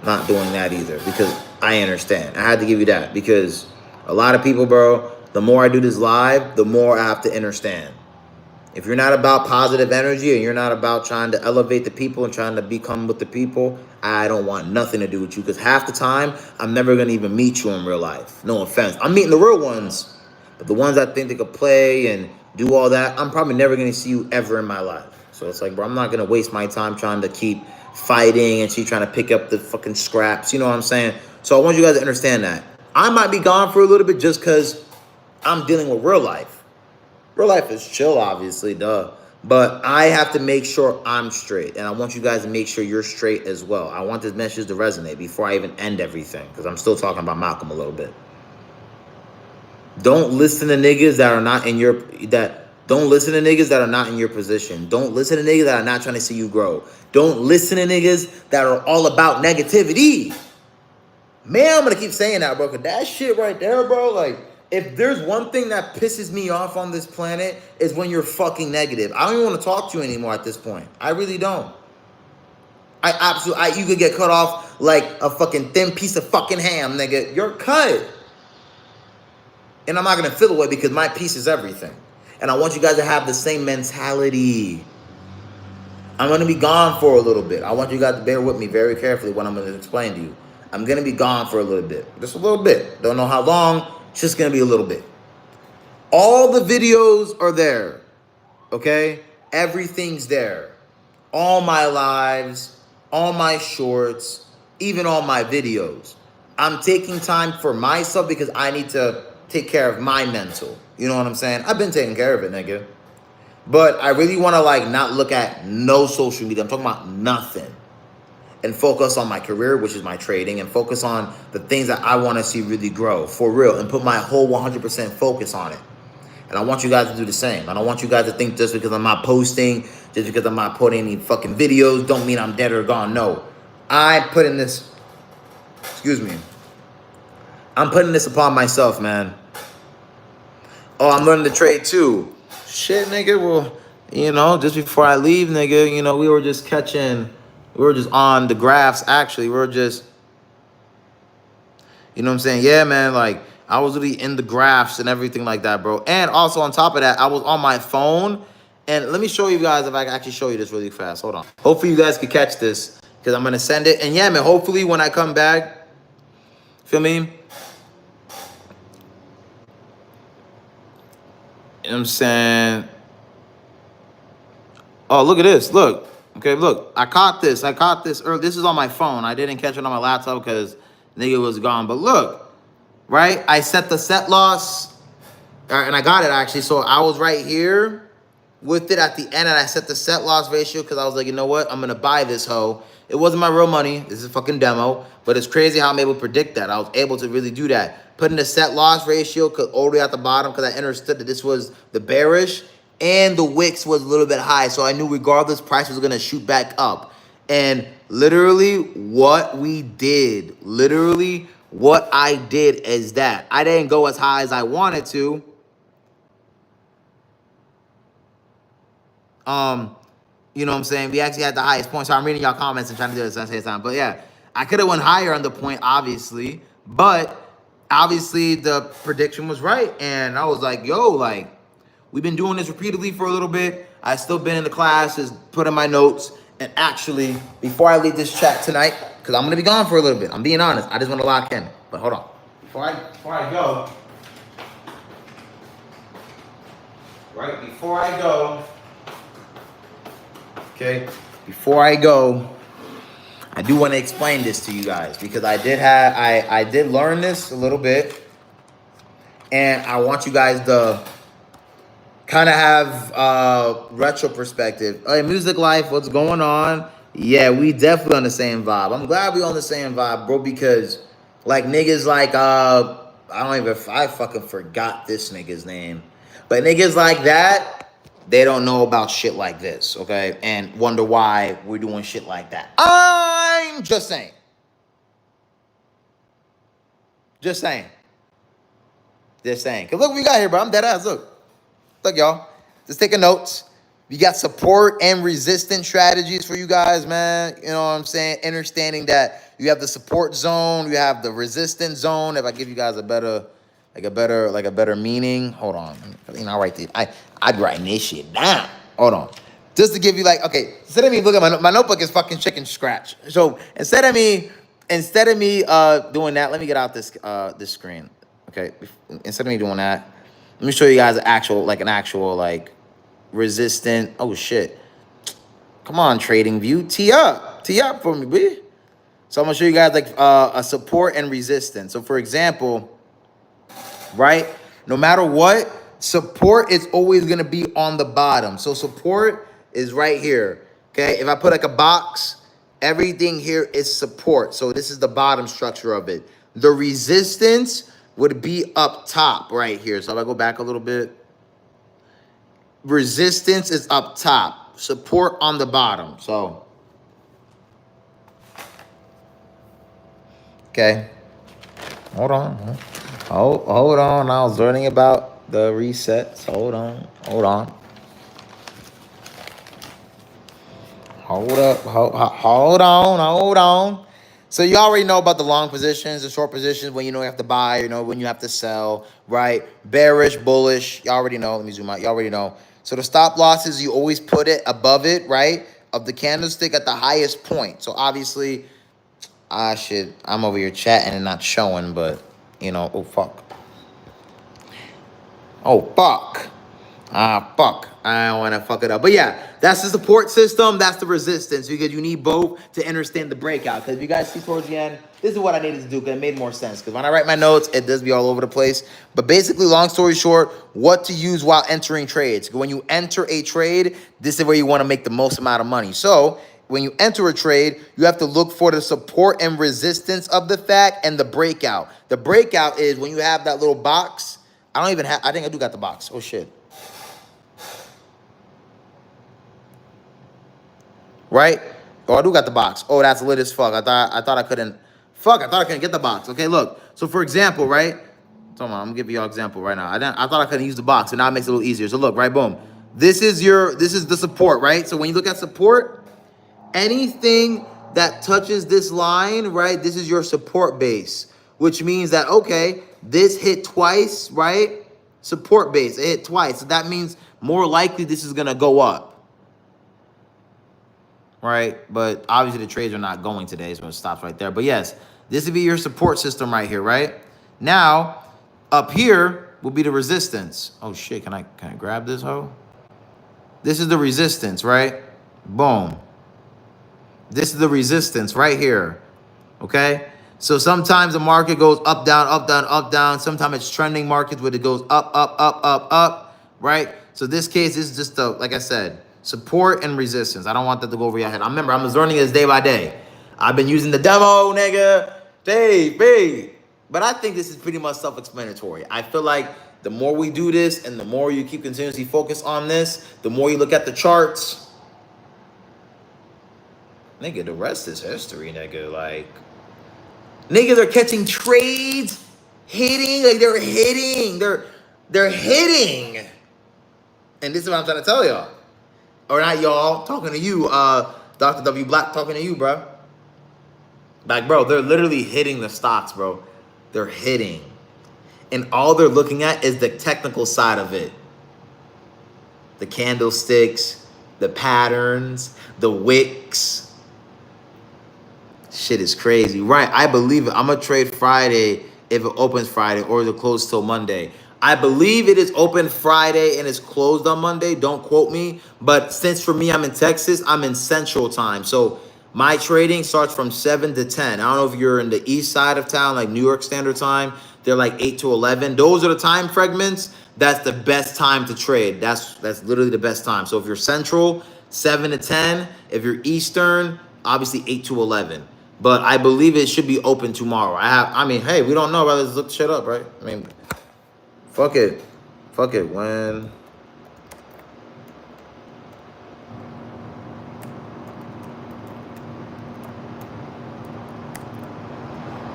Not doing that either because I understand. I had to give you that because a lot of people, bro, the more I do this live, the more I have to understand. If you're not about positive energy and you're not about trying to elevate the people and trying to become with the people, I don't want nothing to do with you because half the time, I'm never going to even meet you in real life. No offense. I'm meeting the real ones. But the ones I think they could play and do all that, I'm probably never going to see you ever in my life. So it's like, bro, I'm not going to waste my time trying to keep fighting and she trying to pick up the fucking scraps. You know what I'm saying? So I want you guys to understand that. I might be gone for a little bit just because I'm dealing with real life. Real life is chill, obviously, duh. But I have to make sure I'm straight. And I want you guys to make sure you're straight as well. I want this message to resonate before I even end everything. Because I'm still talking about Malcolm a little bit. Don't listen to niggas that are not in your don't listen to niggas that are not in your position. Don't listen to niggas that are not trying to see you grow. Don't listen to niggas that are all about negativity. Man, I'm gonna keep saying that, bro, because that shit right there, bro, like, if there's one thing that pisses me off on this planet is when you're fucking negative. I don't even want to talk to you anymore at this point. I really don't. You could get cut off like a fucking thin piece of fucking ham, nigga. You're cut. And I'm not gonna feel away because my piece is everything. And I want you guys to have the same mentality. I'm gonna be gone for a little bit. I want you guys to bear with me very carefully what I'm gonna explain to you. I'm gonna be gone for a little bit. Just a little bit. Don't know how long. It's just gonna be a little bit. All the videos are there. Okay? Everything's there. All my lives, all my shorts, even all my videos. I'm taking time for myself because I need to take care of my mental. You know what I'm saying? I've been taking care of it, nigga. But I really want to like not look at no social media. I'm talking about nothing. And focus on my career, which is my trading, and focus on the things that I want to see really grow for real and put my whole 100% focus on it. And I want you guys to do the same. I don't want you guys to think just because I'm not posting, just because I'm not putting any fucking videos, don't mean I'm dead or gone. No. I'm putting this upon myself, man. Oh, I'm learning to trade too. Shit, nigga, well, you know, just before I leave, nigga, you know, we were just on the graphs, actually. We were just, you know what I'm saying? Yeah, man, like, I was really in the graphs and everything like that, bro. And also on top of that, I was on my phone. And let me show you guys if I can actually show you this really fast. Hold on. Hopefully you guys can catch this because I'm going to send it. And yeah, man, hopefully when I come back, feel me? You know what I'm saying? Oh, look at this. Look. Okay, look. I caught this early. This is on my phone. I didn't catch it on my laptop because nigga was gone. But look, right? I set the set loss, and I got it actually. So I was right here with it at the end, and I set the set loss ratio because I was like, you know what? I'm going to buy this hoe. It wasn't my real money. This is a fucking demo. But it's crazy how I'm able to predict that. I was able to really do that. Putting the set loss ratio all the way at the bottom because I understood that this was the bearish and the wicks was a little bit high. So I knew regardless, price was going to shoot back up. And literally what I did is that I didn't go as high as I wanted to. You know what I'm saying? We actually had the highest point. So I'm reading y'all comments and trying to do this at the same time. But yeah, I could have went higher on the point, obviously. But obviously the prediction was right. And I was like, yo, like, we've been doing this repeatedly for a little bit. I've still been in the classes, put in my notes. And actually, before I leave this chat tonight, because I'm going to be gone for a little bit. I'm being honest. I just want to lock in. But hold on. Before I go, okay, before I go, I do want to explain this to you guys because I did learn this a little bit, and I want you guys to kind of have retro perspective. Hey, Music Life, what's going on? Yeah, we definitely on the same vibe. I'm glad we on the same vibe, bro, because like niggas like I fucking forgot this nigga's name, but niggas like that, they don't know about shit like this, okay? And wonder why we're doing shit like that. I'm just saying. Just saying. Just saying. Because look what we got here, bro. I'm dead ass. Look, y'all. Just taking notes. We got support and resistance strategies for you guys, man. You know what I'm saying? Understanding that you have the support zone. You have the resistance zone. If I give you guys a better meaning. Hold on. You know, I'll write this. I'd write this shit down. Hold on. Just to give you like, okay, instead of me, look at my notebook is fucking chicken scratch. So instead of me doing that, let me get out this screen. Okay. Instead of me doing that, let me show you guys an actual resistant. Oh shit. Come on, Trading View. Tee up for me, B. So I'm gonna show you guys like a support and resistance. So for example, right? No matter what, support is always going to be on the bottom. So support is right here, okay? If I put like a box, everything here is support. So this is the bottom structure of it. The resistance would be up top right here. So if I go back a little bit, resistance is up top, support on the bottom. So, okay. Hold on. Hold on. I was learning about the resets. Hold on. Hold on. So you already know about the long positions, the short positions, when you know you have to buy, you know when you have to sell, right? Bearish, bullish. You already know. Let me zoom out. You already know. So the stop losses, you always put it above it, right? Of the candlestick at the highest point. So obviously, I'm over here chatting and not showing, but you know, oh fuck. Oh fuck. Fuck. I don't want to fuck it up. But yeah, that's the support system. That's the resistance, because you need both to understand the breakout. Because if you guys see towards the end, this is what I needed to do, because it made more sense. Because when I write my notes, it does be all over the place. But basically, long story short, what to use while entering trades. When you enter a trade, this is where you want to make the most amount of money. So when you enter a trade, you have to look for the support and resistance of the fact and the breakout. The breakout is when you have that little box. I think I do got the box. Oh, shit. Right? Oh, I do got the box. Oh, that's lit as fuck. I thought I couldn't. Fuck, I thought I couldn't get the box. Okay, look. So for example, right? Hold on, I'm gonna give you an example right now. I thought I couldn't use the box, and now it makes it a little easier. So look, right, boom. This is the support, right? So when you look at support, anything that touches this line, right? This is your support base, which means that okay, this hit twice, right? Support base, it hit twice. So that means more likely this is gonna go up. Right? But obviously the trades are not going today, so it stops right there. But yes, this would be your support system right here, right? Now, up here will be the resistance. Oh shit, can I grab this hoe? This is the resistance, right? Boom. This is the resistance right here. Okay? So sometimes the market goes up, down, up, down, up, down. Sometimes it's trending markets where it goes up, up, up, up, up, right? So this case is just like I said, support and resistance. I don't want that to go over your head. I'm learning this day by day. I've been using the demo, nigga. Babe. But I think this is pretty much self-explanatory. I feel like the more we do this and the more you keep continuously focused on this, the more you look at the charts, nigga, the rest is history, nigga. Like, niggas are catching trades, hitting, like they're hitting. They're hitting. And this is what I'm trying to tell y'all. Or not y'all, talking to you, Dr. W. Black talking to you, bro. Like, bro, they're literally hitting the stocks, bro. They're hitting. And all they're looking at is the technical side of it. The candlesticks, the patterns, the wicks. Shit is crazy. Right, I believe it. I'm going to trade Friday if it opens Friday or it closes till Monday. I believe it is open Friday and it's closed on Monday. Don't quote me. But since for me, I'm in Texas, I'm in Central Time. So my trading starts from 7 to 10. I don't know if you're in the east side of town, like New York Standard Time. They're like 8 to 11. Those are the time fragments. That's the best time to trade. That's literally the best time. So if you're Central, 7 to 10. If you're Eastern, obviously 8 to 11. But I believe it should be open tomorrow. Hey, we don't know, brother. Let's look shit up, right? I mean, fuck it. When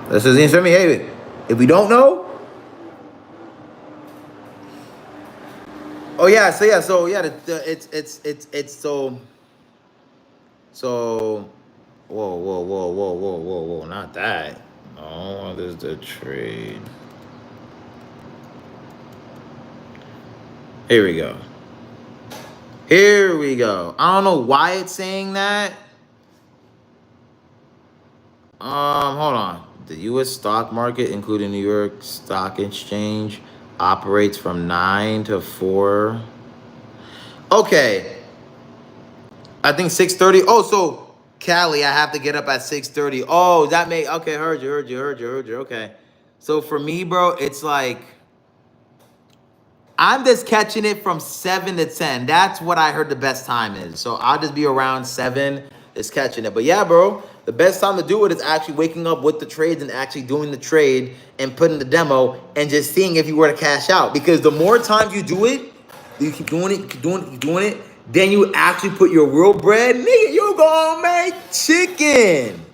this is in for me. Hey, if we don't know, whoa, not that. No, this is the trade. Here we go. I don't know why it's saying that. Hold on. The U.S. stock market, including New York Stock Exchange, operates from 9 to 4. Okay. I think 6:30. Oh, so Cali, I have to get up at 6:30. Oh, okay, heard you. Okay. So for me, bro, it's like I'm just catching it from 7 to 10. That's what I heard the best time is. So I'll just be around 7, just catching it. But yeah, bro, the best time to do it is actually waking up with the trades and actually doing the trade and putting the demo and just seeing if you were to cash out. Because the more times you do it, you keep doing it, then you actually put your real bread, nigga, you gonna make chicken.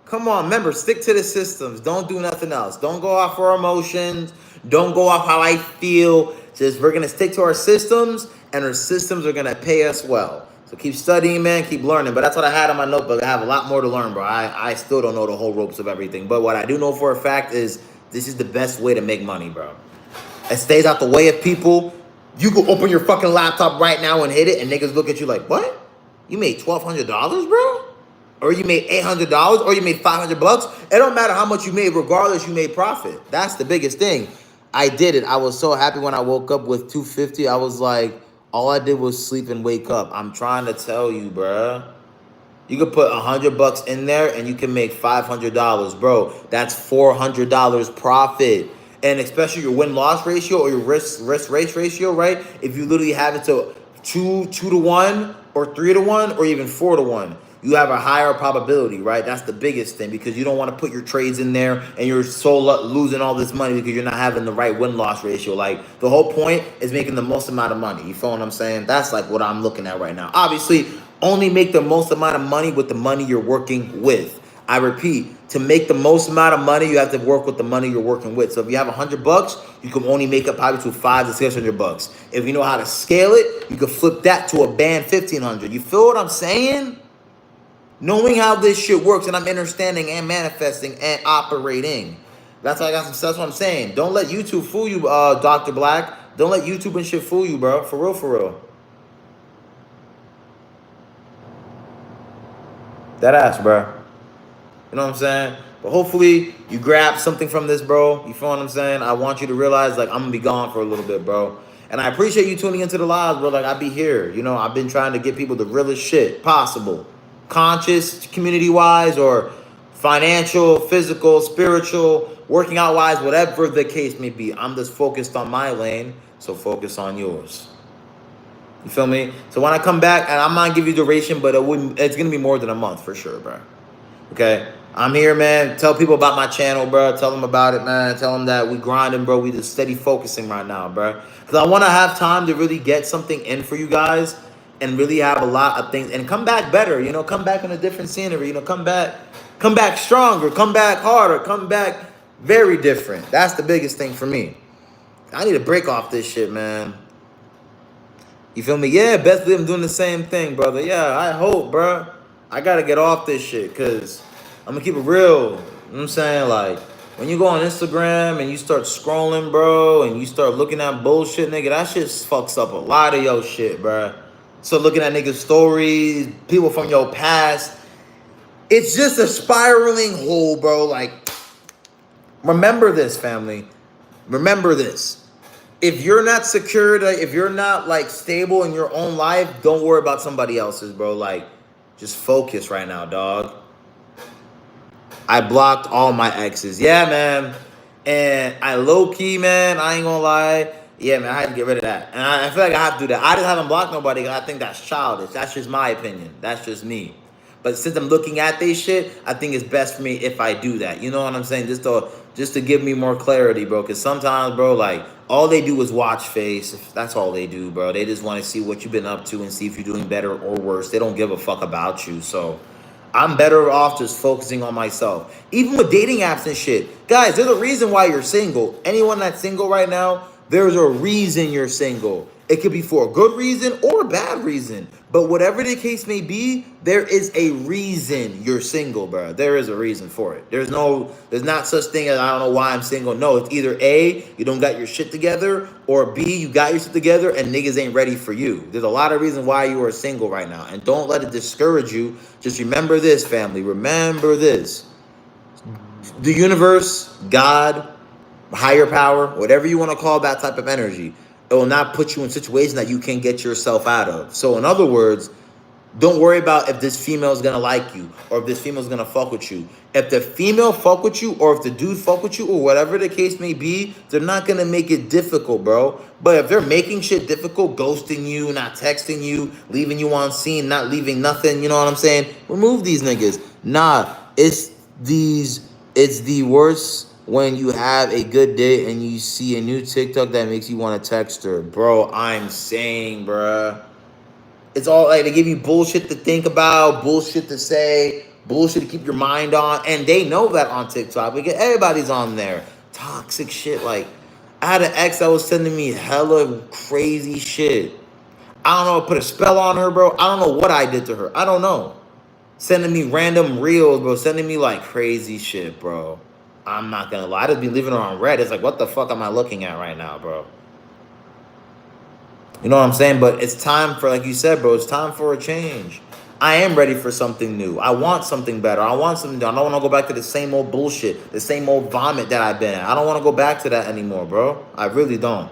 Come on, remember, stick to the systems. Don't do nothing else. Don't go off our emotions. Don't go off how I feel. Just we're gonna stick to our systems, and our systems are gonna pay us well. So keep studying, man. Keep learning. But that's what I had on my notebook. I have a lot more to learn, bro. I still don't know the whole ropes of everything. But what I do know for a fact is this is the best way to make money, bro. It stays out the way of people. You can open your fucking laptop right now and hit it, and niggas look at you like, what? You made $1,200, bro? Or you made $800, or you made $500. It don't matter how much you made, regardless, you made profit. That's the biggest thing. I did it. I was so happy when I woke up with 250. I was like, all I did was sleep and wake up. I'm trying to tell you, bruh. You could put $100 in there and you can make $500, bro. That's $400 profit. And especially your win-loss ratio or your risk-race ratio, right? If you literally have it to 2 to 1 or 3 to 1 or even 4 to 1, you have a higher probability, right? That's the biggest thing because you don't want to put your trades in there and you're so losing all this money because you're not having the right win-loss ratio. Like, the whole point is making the most amount of money. You feel what I'm saying? That's like what I'm looking at right now. Obviously, only make the most amount of money with the money you're working with. I repeat, to make the most amount of money, you have to work with the money you're working with. So if you have $100, you can only make up probably to $500 to $600. If you know how to scale it, you can flip that to a band $1,500. You feel what I'm saying? Knowing how this shit works, and I'm understanding and manifesting and operating. That's why that's what I'm saying. Don't let YouTube fool you, Dr. Black. Don't let YouTube and shit fool you, bro. For real, for real. That ass, bro. You know what I'm saying? But hopefully you grab something from this, bro. You feel what I'm saying? I want you to realize, like, I'm gonna be gone for a little bit, bro. And I appreciate you tuning into the lives, bro. Like, I be here. You know, I've been trying to get people the realest shit possible. Conscious, community-wise, or financial, physical, spiritual, working out-wise, whatever the case may be. I'm just focused on my lane, so focus on yours. You feel me? So when I come back, and I'm not gonna give you duration, but it's gonna be more than a month for sure, bro. Okay? I'm here, man. Tell people about my channel, bro. Tell them about it, man. Tell them that we grinding, bro. We just steady focusing right now, bro. Because I want to have time to really get something in for you guys and really have a lot of things and come back better, you know, come back in a different scenery, you know, come back stronger, come back harder, come back very different. That's the biggest thing for me. I need to break off this shit, man. You feel me? Yeah, Beth I'm doing the same thing, brother. Yeah, I hope, bro. I got to get off this shit because I'm going to keep it real. You know what I'm saying? Like, when you go on Instagram and you start scrolling, bro, and you start looking at bullshit, nigga, that shit fucks up a lot of your shit, bro. So looking at niggas' stories, people from your past, it's just a spiraling hole, bro. Like, remember this, family. Remember this. If you're not secure, if you're not, like, stable in your own life, don't worry about somebody else's, bro. Like, just focus right now, dog. I blocked all my exes. Yeah, man. And I low-key, man, I ain't gonna lie. Yeah, man, I had to get rid of that. And I feel like I have to do that. I just haven't blocked nobody because I think that's childish. That's just my opinion. That's just me. But since I'm looking at this shit, I think it's best for me if I do that. You know what I'm saying? Just to give me more clarity, bro. Because sometimes, bro, like, all they do is watch face. That's all they do, bro. They just want to see what you've been up to and see if you're doing better or worse. They don't give a fuck about you. So I'm better off just focusing on myself. Even with dating apps and shit. Guys, there's a reason why you're single. Anyone that's single right now, there's a reason you're single. It could be for a good reason or a bad reason. But whatever the case may be, there is a reason you're single, bro. There is a reason for it. There's not such thing as I don't know why I'm single. No, it's either A, you don't got your shit together, or B, you got your shit together and niggas ain't ready for you. There's a lot of reasons why you are single right now. And don't let it discourage you. Just remember this, family. Remember this. The universe, God, higher power, whatever you want to call that type of energy, it will not put you in situations that you can't get yourself out of. So in other words, don't worry about if this female is going to like you or if this female is going to fuck with you. If the female fuck with you or if the dude fuck with you or whatever the case may be, they're not going to make it difficult, bro. But if they're making shit difficult, ghosting you, not texting you, leaving you on scene, not leaving nothing, you know what I'm saying? Remove these niggas. Nah, it's the worst when you have a good date and you see a new TikTok that makes you want to text her. Bro, I'm saying, bruh. It's all like they give you bullshit to think about, bullshit to say, bullshit to keep your mind on. And they know that on TikTok because everybody's on there. Toxic shit. Like, I had an ex that was sending me hella crazy shit. I don't know, put a spell on her, bro. I don't know what I did to her. I don't know. Sending me random reels, bro. Sending me like crazy shit, bro. I'm not gonna lie. I just be leaving her on red. It's like, what the fuck am I looking at right now, bro? You know what I'm saying? But it's time for, like you said, bro, it's time for a change. I am ready for something new. I want something better. I want something new. I don't want to go back to the same old bullshit, the same old vomit that I've been in. I don't want to go back to that anymore, bro. I really don't.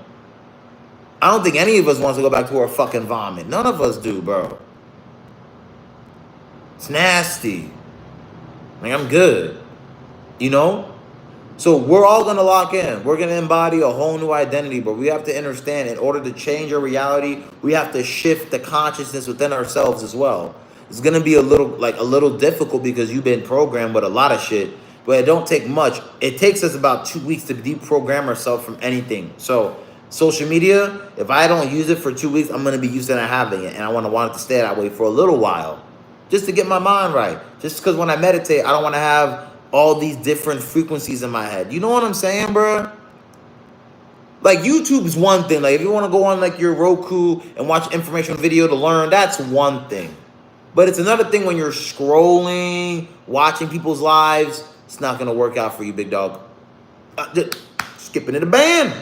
I don't think any of us wants to go back to our fucking vomit. None of us do, bro. It's nasty. Like, I'm good. You know? So we're all going to lock in. We're going to embody a whole new identity, but we have to understand in order to change our reality, we have to shift the consciousness within ourselves as well. It's going to be a little difficult because you've been programmed with a lot of shit, but it don't take much. It takes us about 2 weeks to deprogram ourselves from anything. So social media, if I don't use it for 2 weeks, I'm going to be used to not having it. And I want it to stay that way for a little while just to get my mind right. Just because when I meditate, I don't want to have all these different frequencies in my head. You know what I'm saying, bro? Like, YouTube is one thing. Like, if you want to go on, like, your Roku and watch information video to learn, that's one thing. But it's another thing when you're scrolling, watching people's lives. It's not going to work out for you, big dog. Skipping it a band.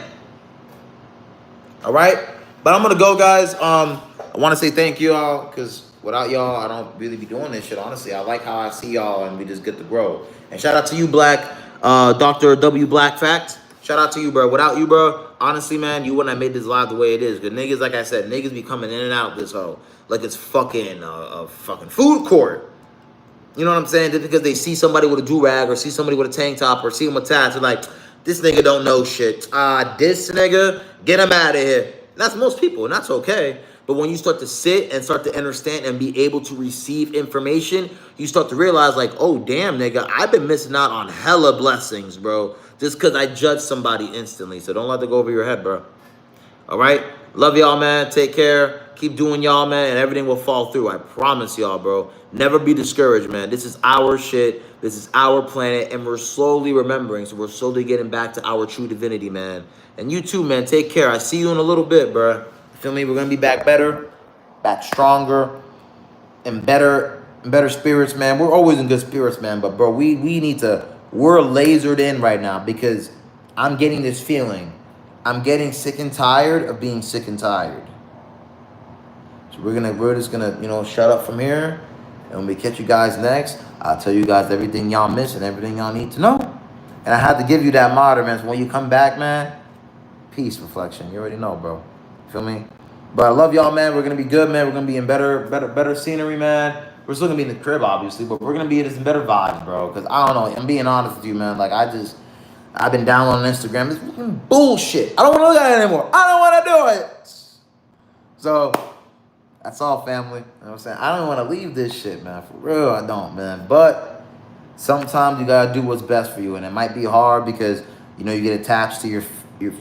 All right? But I'm going to go, guys. I want to say thank you all because without y'all, I don't really be doing this shit, honestly. I like how I see y'all and we just get to grow. And shout out to you, Black, Dr. W. Black Fact. Shout out to you, bro. Without you, bro, honestly, man, you wouldn't have made this live the way it is. Because niggas, like I said, niggas be coming in and out this hoe like it's fucking a fucking food court. You know what I'm saying? Just because they see somebody with a do-rag or see somebody with a tank top or see them attached, they're like, this nigga don't know shit. This nigga, get him out of here. That's most people, and that's okay. But when you start to sit and start to understand and be able to receive information, you start to realize, like, oh, damn, nigga, I've been missing out on hella blessings, bro, just because I judge somebody instantly. So don't let that go over your head, bro. All right? Love y'all, man. Take care. Keep doing y'all, man, and everything will fall through. I promise y'all, bro. Never be discouraged, man. This is our shit. This is our planet, and we're slowly remembering. So we're slowly getting back to our true divinity, man. And you too, man. Take care. I see you in a little bit, bro. Feel me? We're gonna be back better, back stronger, and better spirits, man. We're always in good spirits, man. But bro, we need to. We're lasered in right now because I'm getting this feeling. I'm getting sick and tired of being sick and tired. So we're just gonna shut up from here, and when we catch you guys next, I'll tell you guys everything y'all miss and everything y'all need to know. And I had to give you that motto, man. So when you come back, man, peace, reflection. You already know, bro. Feel me? But I love y'all, man. We're gonna be good, man. We're gonna be in better scenery, man. We're still gonna be in the crib, obviously, but we're gonna be in better vibes, bro. Because I don't know. I'm being honest with you, man. Like I've been downloading Instagram. This fucking bullshit. I don't want to look at it anymore. I don't want to do it. So that's all, family. You know what I'm saying? I don't want to leave this shit, man. For real, I don't, man. But sometimes you gotta do what's best for you, and it might be hard because you get attached to your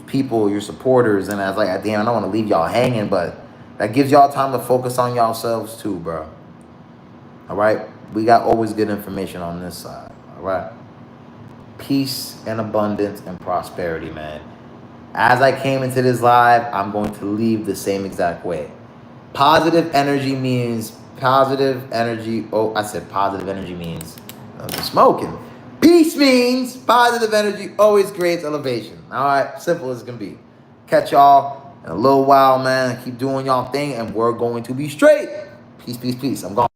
people, your supporters, and I was like, damn, I don't want to leave y'all hanging, but that gives y'all time to focus on yourselves too, bro. All right? We got always good information on this side, all right? Peace and abundance and prosperity, man. As I came into this live, I'm going to leave the same exact way. Positive energy means positive energy. Oh, I said positive energy means I'm smoking. Peace means positive energy always creates elevation. All right, simple as it can be. Catch y'all in a little while, man. Keep doing y'all thing, and we're going to be straight. Peace, peace, peace. I'm gone.